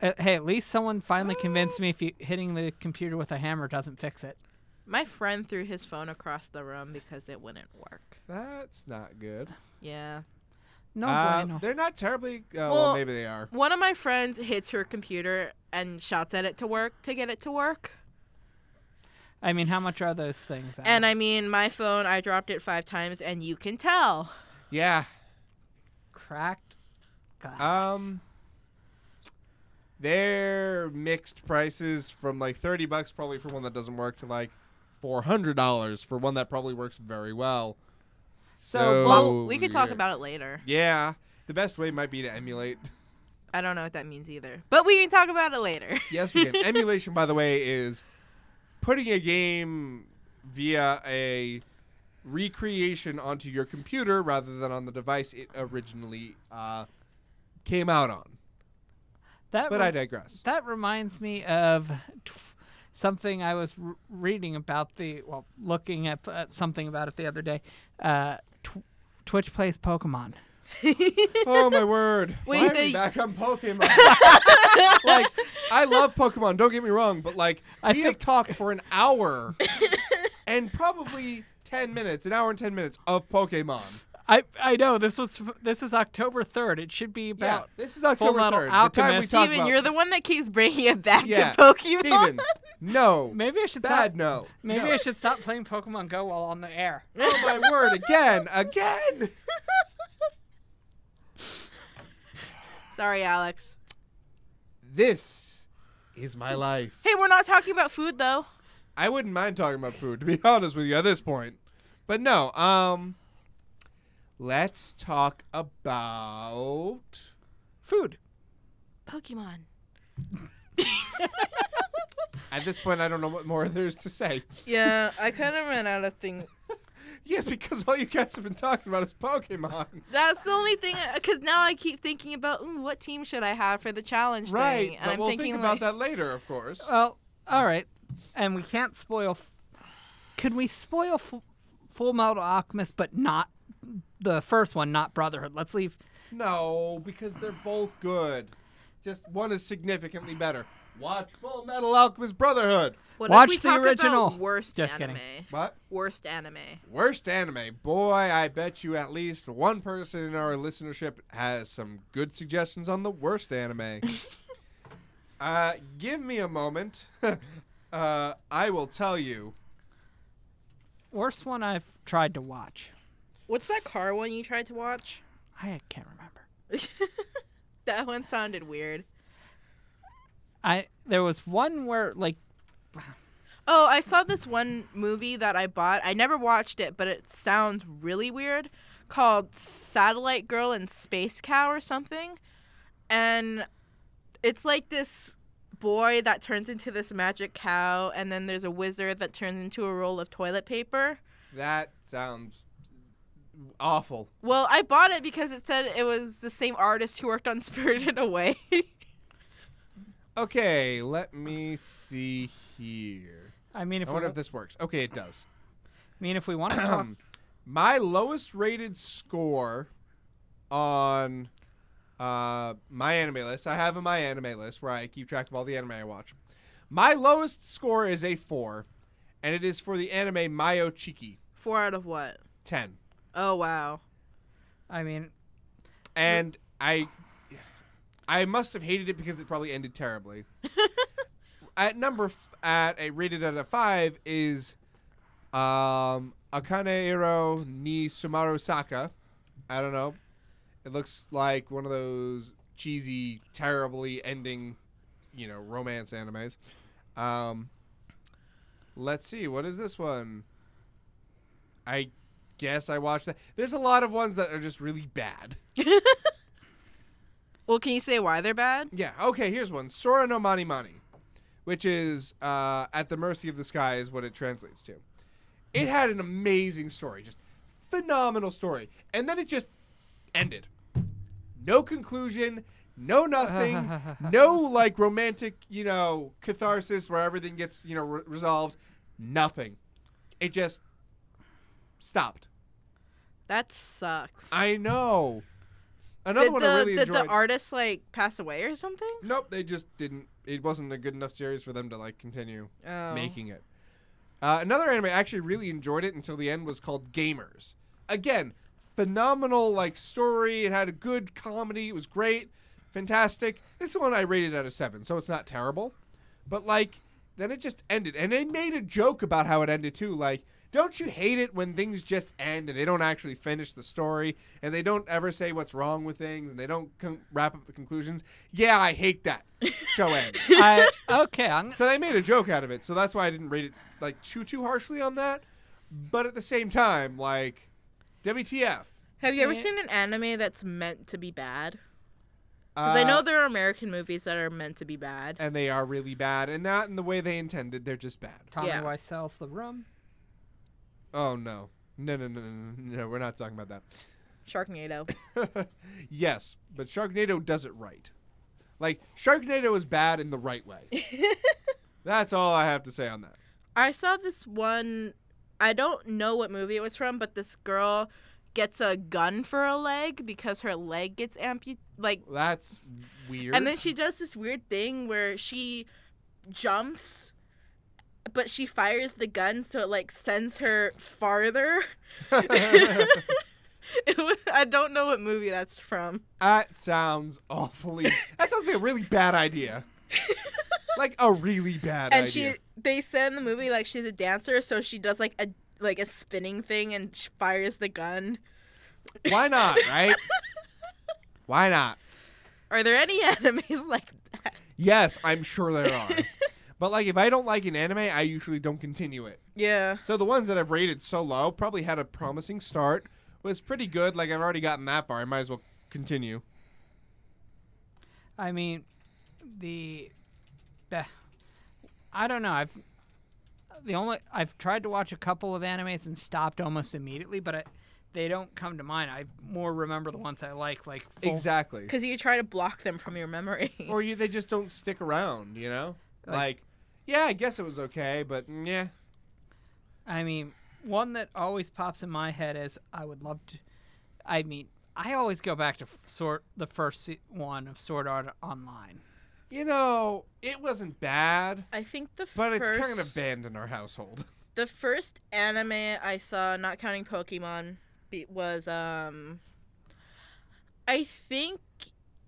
at least someone finally convinced me hitting the computer with a hammer doesn't fix it. My friend threw his phone across the room because it wouldn't work. That's not good. Yeah. No bueno. They're not terribly... well, Well, maybe they are. One of my friends hits her computer and shouts at it to get it to work. I mean, how much are those things? And I Alex? mean, my phone, I dropped it 5 times, and you can tell. Yeah. Cracked glass. They're mixed prices from, like, $30 probably for one that doesn't work to, like, $400 for one that probably works very well. So, Well, we could talk yeah. about it later. Yeah. The best way might be to emulate. I don't know what that means either. But we can talk about it later. Yes, we can. Emulation, by the way, is putting a game via a recreation onto your computer rather than on the device it originally came out on. But I digress. That reminds me of something I was reading about looking at something about it the other day. Twitch plays Pokemon. Oh my word! Wait, Why are they- we back on Pokemon? Like, I love Pokemon. Don't get me wrong, but like, we have talked for an hour and probably 10 minutes, an hour and 10 minutes of Pokemon. I know this is October 3rd. It should be about Yeah, this is October Full Metal 3rd. The time we Alchemist. talked Steven, about. you're the one that keeps bringing it back Yeah, to Pokemon. Steven, no. Maybe I should Bad stop. no. Maybe No. I should stop playing Pokemon Go while on the air. Oh my word! Again. Sorry, Alex. This is my life. Hey, we're not talking about food, though. I wouldn't mind talking about food, to be honest with you, at this point. But no, let's talk about Food. Pokemon. At this point, I don't know what more there is to say. Yeah, I kind of ran out of things. Yeah, because all you guys have been talking about is Pokemon. That's the only thing, because now I keep thinking about, what team should I have for the challenge Right, thing? but I'm we'll thinking think about like, that later, of course. Well, all right, and we can't spoil. Could we spoil Full Metal Alchemist, but not the first one, not Brotherhood? Let's leave. No, because they're both good. Just one is significantly better. Watch Full Metal Alchemist Brotherhood. What Watch if we the talk original. about worst Just anime? kidding. What? Worst anime. Worst anime. Boy, I bet you at least one person in our listenership has some good suggestions on the worst anime. Give me a moment. I will tell you. Worst one I've tried to watch. What's that car one you tried to watch? I can't remember. That one sounded weird. There was one where Oh, I saw this one movie that I bought. I never watched it, but it sounds really weird. Called Satellite Girl and Space Cow or something. And it's like this boy that turns into this magic cow, and then there's a wizard that turns into a roll of toilet paper. That sounds awful. Well, I bought it because it said it was the same artist who worked on Spirited Away. Okay, let me see here. I mean, I wonder if this works. Okay, it does. if we want to talk, My lowest rated score on my anime list. I have my anime list where I keep track of all the anime I watch. My lowest score is a 4, and it is for the anime Mayo Chiki. 4 out of what? 10. Oh, wow. I mean, And I must have hated it because it probably ended terribly. At a rated out of 5 is Akaneiro ni Sumaru Saka. I don't know. It looks like one of those cheesy, terribly ending, romance animes. Let's see. What is this one? I guess I watched that. There's a lot of ones that are just really bad. Well, can you say why they're bad? Yeah. Okay, here's one. Sora no Mani Mani, which is At the Mercy of the Sky is what it translates to. It had an amazing story. Just phenomenal story. And then it just ended. No conclusion. No nothing. No, romantic, catharsis where everything gets, resolved. Nothing. It just stopped. That sucks. I know. Another one I really enjoyed. Did the artist, pass away or something? Nope, they just didn't. It wasn't a good enough series for them to, continue making it. Another anime I actually really enjoyed it until the end was called Gamers. Again, phenomenal, story. It had a good comedy. It was great. Fantastic. This is one I rated out of 7, so it's not terrible. But, then it just ended. And they made a joke about how it ended, too. Don't you hate it when things just end and they don't actually finish the story and they don't ever say what's wrong with things and they don't wrap up the conclusions? Yeah, I hate that. Show ends. okay. So they made a joke out of it. So that's why I didn't rate it too harshly on that. But at the same time, WTF. Have you ever seen an anime that's meant to be bad? Because I know there are American movies that are meant to be bad. And they are really bad. And not in the way they intended. They're just bad. Tommy Wiseau's The Room. Oh, no. No, we're not talking about that. Sharknado. Yes, but Sharknado does it right. Sharknado is bad in the right way. That's all I have to say on that. I saw this one, I don't know what movie it was from, but this girl gets a gun for a leg because her leg gets amputated. That's weird. And then she does this weird thing where she jumps, but she fires the gun so it sends her farther. I don't know what movie that's from. That sounds awfully. That sounds like a really bad idea. A really bad idea. And they said in the movie she's a dancer, so she does a spinning thing and she fires the gun. Why not, right? Why not? Are there any animes like that? Yes, I'm sure there are. But if I don't like an anime, I usually don't continue it. Yeah. So the ones that I've rated so low probably had a promising start. Was pretty good. I've already gotten that far. I might as well continue. I mean, I don't know. I've tried to watch a couple of animes and stopped almost immediately, but they don't come to mind. I more remember the ones I like. Exactly. Because you try to block them from your memory. Or they just don't stick around. Yeah, I guess it was okay, but yeah. I mean, one that always pops in my head is I would love to. I mean, I always go back to the first one of Sword Art Online. It wasn't bad. I think but it's kind of banned in our household. The first anime I saw, not counting Pokemon, was I think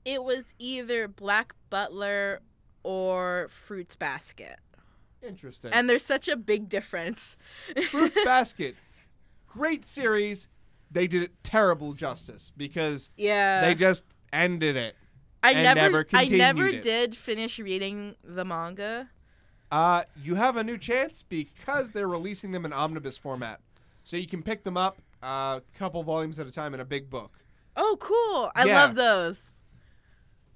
it was either Black Butler or Fruits Basket. Interesting. And there's such a big difference. Fruits Basket, great series. They did it terrible justice because they just ended it. I never did finish reading the manga. You have a new chance because they're releasing them in omnibus format, so you can pick them up a couple volumes at a time in a big book. Oh, cool! I love those.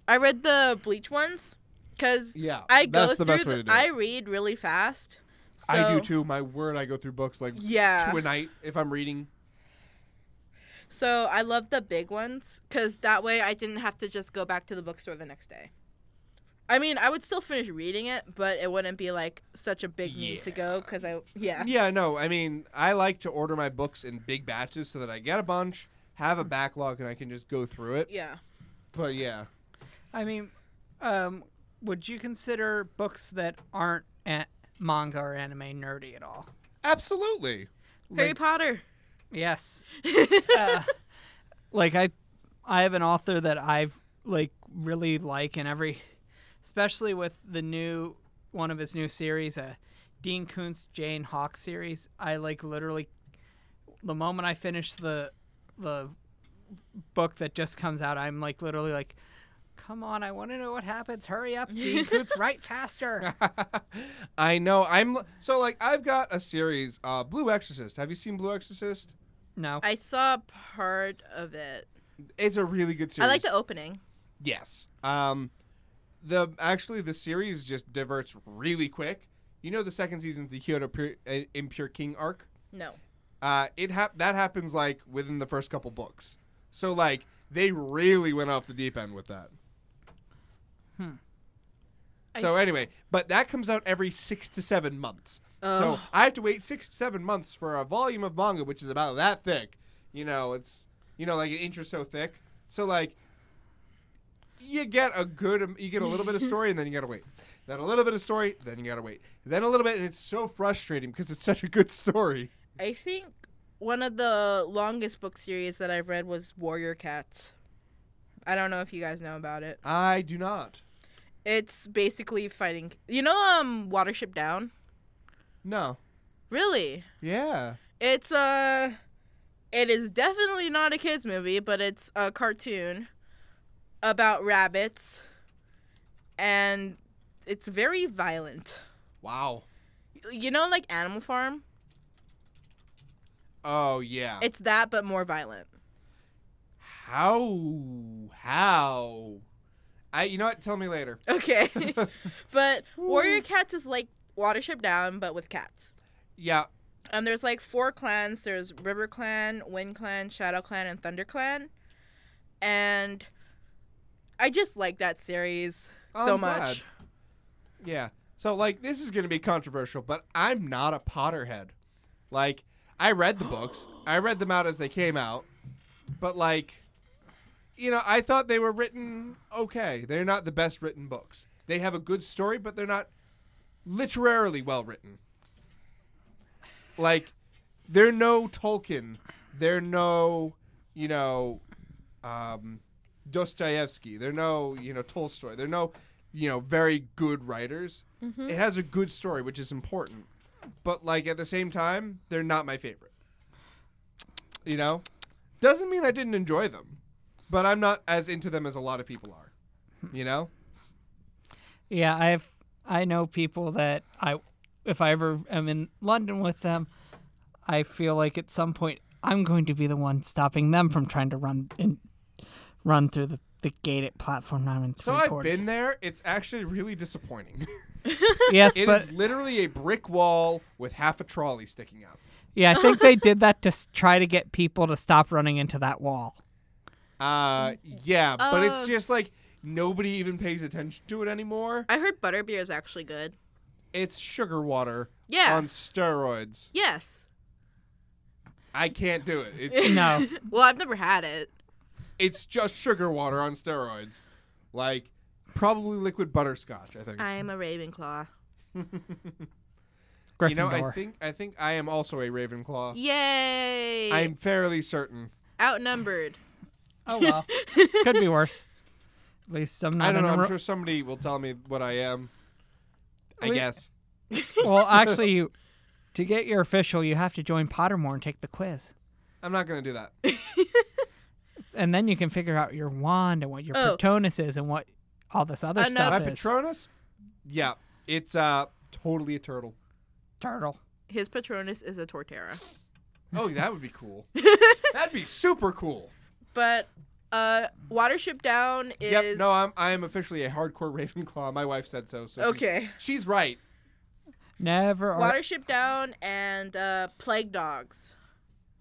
I read the Bleach ones. Because that's the best way to do it. I read really fast. So, I do too. My word, I go through books 2 a night if I'm reading. So I love the big ones because that way I didn't have to just go back to the bookstore the next day. I mean, I would still finish reading it, but it wouldn't be like such a big need to go because Yeah, no, I mean, I like to order my books in big batches so that I get a bunch, have a backlog, and I can just go through it. Yeah. But yeah. I mean, would you consider books that aren't manga or anime nerdy at all? Absolutely. Harry Potter. Yes. Like I have an author that I've really like, and especially with one of his new series, Dean Koontz Jane Hawk series. I literally, the moment I finish the book that just comes out, I'm literally come on, I want to know what happens. Hurry up, Dean Koontz, write faster. I know. I've got a series, Blue Exorcist. Have you seen Blue Exorcist? No. I saw part of it. It's a really good series. I like the opening. Yes. The series just diverts really quick. You know the second season's the Kyoto Impure King arc? No. That happens within the first couple books. So they really went off the deep end with that. So anyway, but that comes out every 6 to 7 months. So I have to wait 6 to 7 months for a volume of manga, which is about that thick. It's like an inch or so thick. So you get a little bit of story, and then you gotta wait. Then a little bit of story, then you gotta wait. Then a little bit, and it's so frustrating because it's such a good story. I think one of the longest book series that I've read was Warrior Cats. I don't know if you guys know about it. I do not. It's basically fighting. Watership Down? No. Really? Yeah. It is definitely not a kids movie, but it's a cartoon about rabbits, and it's very violent. Wow. Animal Farm? Oh, yeah. It's that, but more violent. How? You know what? Tell me later. Okay. But Warrior Cats is like Watership Down, but with cats. Yeah. And there's 4 clans. There's River Clan, Wind Clan, Shadow Clan, and Thunder Clan. And I just like that series so much. Glad. Yeah. So, this is going to be controversial, but I'm not a Potterhead. I read the books. I read them out as they came out. But, I thought they were written okay. They're not the best written books. They have a good story, but they're not literarily well written. They're no Tolkien. They're no, Dostoevsky. They're no, Tolstoy. They're no, very good writers. Mm-hmm. It has a good story, which is important. But, at the same time, they're not my favorite. Doesn't mean I didn't enjoy them. But I'm not as into them as a lot of people are. Yeah, I know people that if I ever am in London with them, I feel like at some point I'm going to be the one stopping them from trying to run through the gated platform I'm in. So I've been there. It's actually really disappointing. Yes, it is literally a brick wall with half a trolley sticking out. Yeah, I think they did that to try to get people to stop running into that wall. Yeah, but it's just nobody even pays attention to it anymore. I heard butterbeer is actually good. It's sugar water on steroids. Yes. I can't do it. No. Well, I've never had it. It's just sugar water on steroids. Probably liquid butterscotch, I think. I'm a Ravenclaw. Gryffindor. I think I am also a Ravenclaw. Yay! I'm fairly certain. Outnumbered. Oh, well. Could be worse. At least I'm not. I don't know. I'm sure somebody will tell me what I am. I guess. Well, actually, to get your official, you have to join Pottermore and take the quiz. I'm not going to do that. And then you can figure out your wand and what your Patronus is and what all this other stuff My is. Patronus? Yeah. It's totally a turtle. Turtle. His Patronus is a Torterra. Oh, that would be cool. That'd be super cool. But Watership Down is... Yep, no, I'm officially a hardcore Ravenclaw. My wife said so. Okay. She's right. Never. Watership Down and Plague Dogs.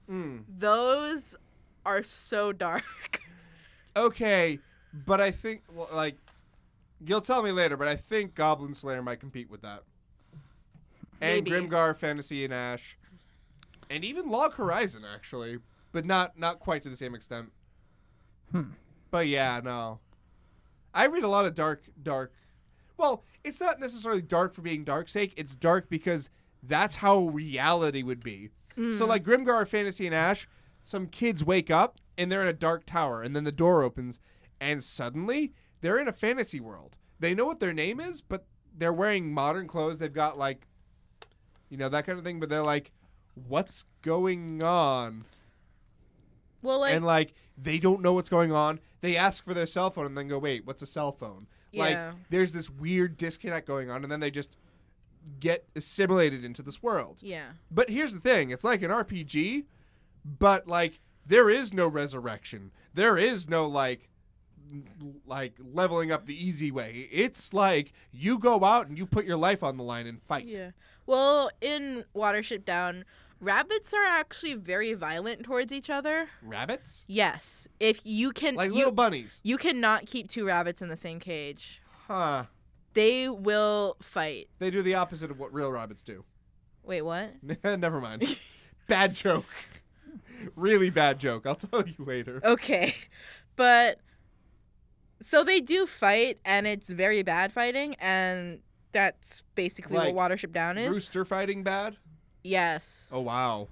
Those are so dark. Okay, but I think, like, you'll tell me later, but I think Goblin Slayer might compete with that. And Maybe. Grimgar, Fantasy, and Ash. And even Log Horizon, actually. But not quite to the same extent. But yeah, no. I read a lot of dark. Well, it's not necessarily dark for being dark's sake. It's dark because that's how reality would be. So like Grimgar, Fantasy, and Ash, some kids wake up and they're in a dark tower, and then the door opens, and suddenly they're in a fantasy world. They know what their name is, but they're wearing modern clothes. They've got like, that kind of thing. But they're like, what's going on? Well, like, And like they don't know what's going on. They ask for their cell phone and then go, wait, what's a cell phone? Yeah. Like there's this weird disconnect going on, and then they just get assimilated into this world. yeah. But here's the thing, it's like an RPG, but like there is no resurrection. There is no like leveling up the easy way. It's like you go out and you put your life on the line and fight. Yeah. Well, in Watership Down, rabbits are actually very violent towards each other. Rabbits? Yes. If you can Like little bunnies. you cannot keep two rabbits in the same cage. Huh. They will fight. They do the opposite of what real rabbits do. Wait, what? Never mind. Bad joke. Really bad joke. I'll tell you later. Okay. But so they do fight, and it's very bad fighting, and that's basically Like, what Watership Down is. Rooster fighting bad? Yes. Oh, wow.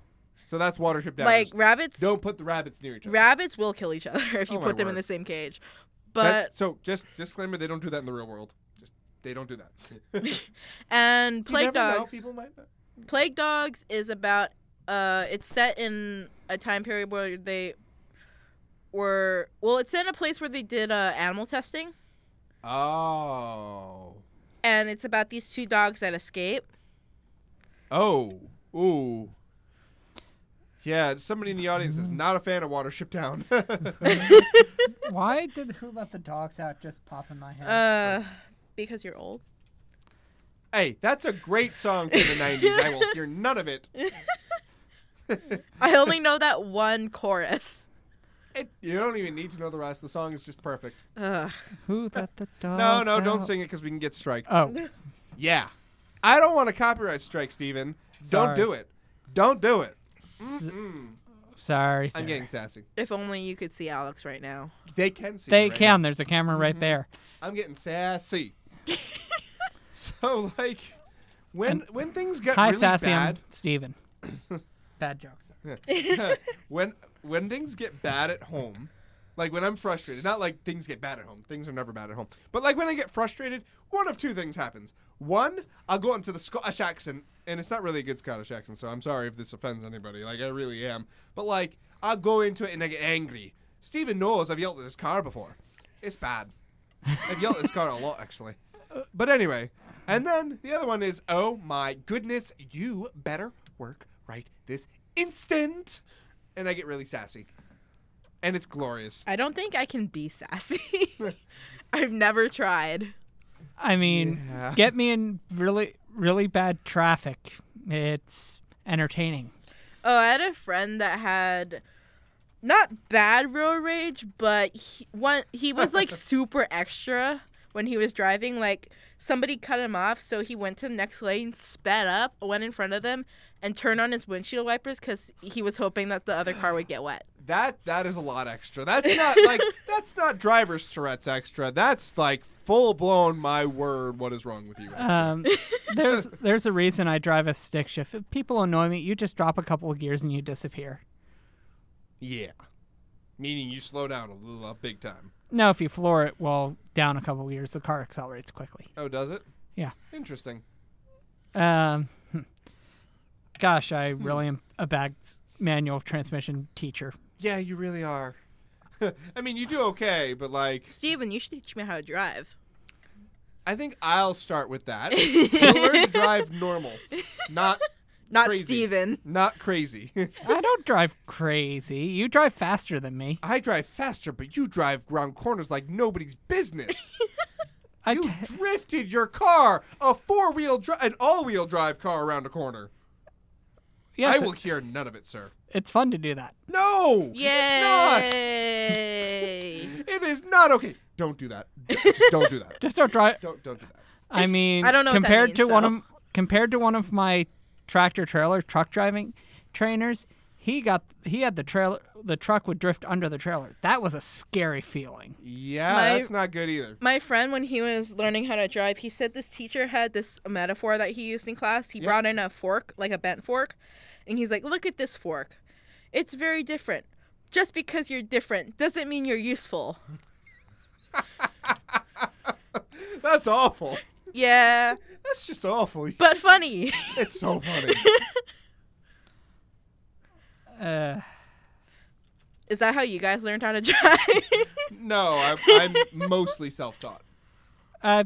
So that's Watership Down. Like rabbits Don't put the rabbits near each other. rabbits will kill each other if you Oh, my put them in word. the same cage. But So just disclaimer, they don't do that in the real world. They don't do that. and You Plague never know, Dogs. people might not. Plague Dogs is about it's set in a time period where they were it's in a place where they did animal testing, Oh. and it's about these two dogs that escape. Oh. Ooh. Yeah, somebody in the audience is not a fan of Watership Down. Why did Who Let the Dogs Out just pop in my head? Because you're old. Hey, that's a great song from the 90s. I will hear none of it. I only know that one chorus. You don't even need to know the rest. The song is just perfect. Ugh. Who Let the Dogs No, Out? don't sing it because we can get striked. Oh, Yeah. I don't want a copyright strike, Steven. Don't Sorry. do it. Don't do it. sorry. I'm getting sassy. If only you could see Alex right now. They can see They me right can. There's a camera right there. now. I'm getting sassy. So, like, when things get Hi, really Sassy. bad... I'm Steven. Bad jokes. when things get bad at home, like when I'm frustrated, not like things get bad at home. Things are never bad at home. But like when I get frustrated, one of two things happens. One, I'll go into the Scottish accent, and it's not really a good Scottish accent, so I'm sorry if this offends anybody. Like, I really am. But like, I'll go into it and I get angry. Steven knows I've yelled at his car before. It's bad. I've yelled at his car a lot, actually. But anyway, and then the other one is, oh my goodness, you better work right this instant. And I get really sassy. And it's glorious. I don't think I can be sassy. I've never tried. I mean, Yeah. get me in really, really bad traffic. It's entertaining. Oh, I had a friend that had not bad road rage, but he was like super extra when he was driving. Like somebody cut him off, so he went to the next lane, sped up, went in front of them, and turned on his windshield wipers because he was hoping that the other car would get wet. That is a lot extra. That's not like that's not driver's Tourette's extra. That's like full blown. My word, what is wrong with you? There's a reason I drive a stick shift. If people annoy me, you just drop a couple of gears and you disappear. Yeah, meaning you slow down a big time. No, if you floor it down a couple of gears, the car accelerates quickly. Oh, does it? Yeah. Interesting. Gosh, I really am a bad manual transmission teacher. Yeah, you really are. I mean, you do okay, but like, Steven, you should teach me how to drive. I think I'll start with that. You'll learn to drive normal, not crazy. Steven. Not crazy. I don't drive crazy. You drive faster than me. I drive faster, but you drive around corners like nobody's business. You drifted your car, an all-wheel drive car around a corner. Yes, I will hear none of it, sir. it's fun to do that. No! Yay! It is not okay. Don't do that. Just don't do that. Just don't drive. Don't do that. I mean, I don't know what that compared means, to so. compared to one of my tractor trailer truck driving trainers, he had the truck would drift under the trailer. That was a scary feeling. Yeah, that's not good either. My friend, when he was learning how to drive, he said this teacher had this metaphor that he used in class. He brought in a fork, like a bent fork, and he's like, look at this fork. It's very different. Just because you're different doesn't mean you're useful. That's awful. Yeah, That's just awful. but funny. It's so funny. Is that how you guys learned how to drive? No, I'm mostly self-taught. I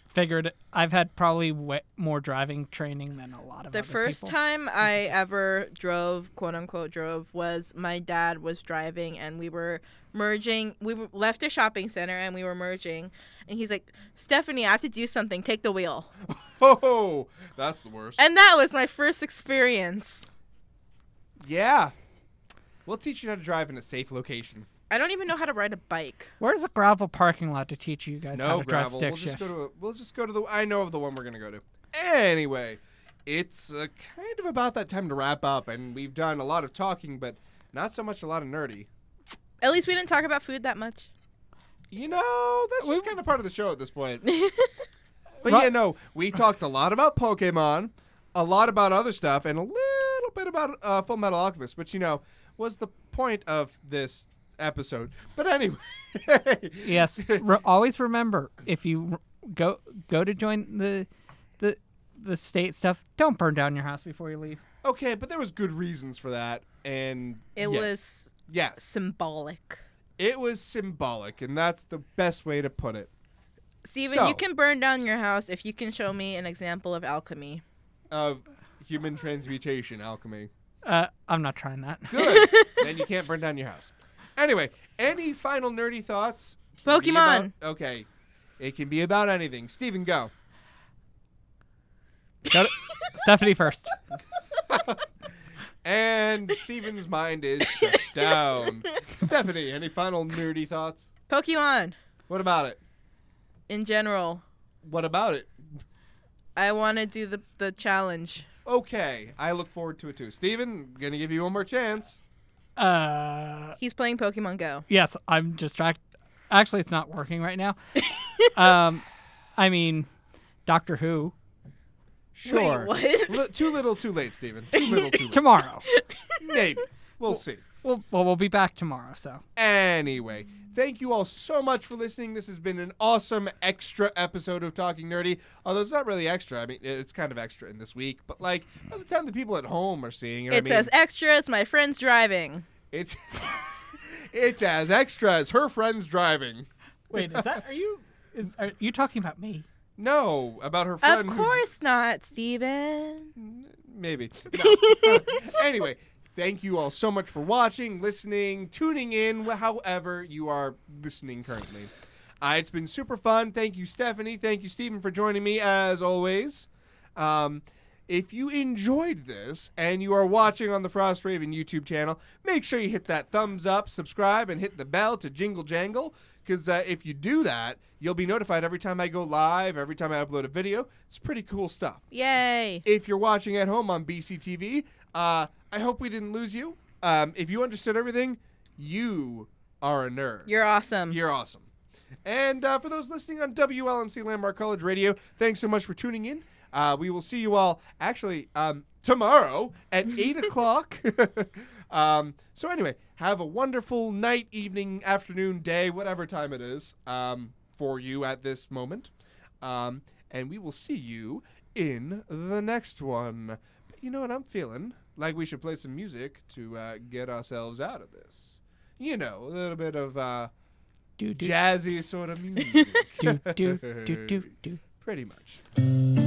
figured I've had probably more driving training than a lot of The other first people. time I ever drove, quote unquote drove, was my dad was driving and we were merging. Left a shopping center and we were merging. And he's like, Stephanie, I have to do something. Take the wheel. Oh, that's the worst. And that was my first experience. Yeah. We'll teach you how to drive in a safe location. I don't even know how to ride a bike. Where's a gravel parking lot to teach you guys how No to drive gravel. stick We'll just shift? we'll just go to the. I know of the one we're gonna go to. Anyway, it's kind of about that time to wrap up, and we've done a lot of talking, but not so much a lot of nerdy. At least we didn't talk about food that much. You know, that's just kind of part of the show at this point. But Ru- yeah, no, we talked a lot about Pokemon, a lot about other stuff, and a little bit about Full Metal Alchemist, which, you know, was the point of this episode. But anyway. Yes. Always remember, if you go to join the state stuff, don't burn down your house before you leave. Okay, but there was good reasons for that, and It was yes, symbolic. it was symbolic, and that's the best way to put it. Steven, So- you can burn down your house if you can show me an example of alchemy. Of human transmutation alchemy. I'm not trying that. Good. Then you can't burn down your house. Anyway, any final nerdy thoughts? Can be Pokemon. Okay. It can be about anything. Steven, go. Go to- Stephanie first. And Steven's mind is shut down. Stephanie, any final nerdy thoughts? Pokemon, What about it? in general. What about it? I want to do the challenge. Okay, I look forward to it too. Steven, gonna give you one more chance. He's playing Pokemon Go. Yes, I'm distracted. Actually, it's not working right now. I mean, Doctor Who Sure. Wait, what? Too little, too late, Steven. Too little, too late. tomorrow. Maybe. We'll see. We'll be back tomorrow. So Anyway, thank you all so much for listening. This has been an awesome extra episode of Talking Nerdy. Although it's not really extra. I mean, it's kind of extra in this week. But, like, by the time the people at home are seeing it, It says extras, my friend's driving. it's it's as extra as her friend's driving. wait, are you talking about me? No, about her friend. Of course not, Steven. Maybe. No. Anyway, thank you all so much for watching, listening, tuning in, however you are listening currently. It's been super fun. Thank you, Stephanie. Thank you, Stephen, for joining me, as always. If you enjoyed this and you are watching on the Frost Raven YouTube channel, make sure you hit that thumbs up, subscribe, and hit the bell to jingle jangle. Because if you do that, you'll be notified every time I go live, every time I upload a video. It's pretty cool stuff. Yay. If you're watching at home on BCTV, I hope we didn't lose you. If you understood everything, you are a nerd. You're awesome. You're awesome. And for those listening on WLMC Landmark College Radio, thanks so much for tuning in. We will see you all actually tomorrow at 8 o'clock. So anyway, have a wonderful night, evening, afternoon, day, whatever time it is for you at this moment. And we will see you in the next one. But you know what I'm feeling? Like we should play some music to get ourselves out of this. You know, a little bit of Do jazzy sort of music. do. Pretty much.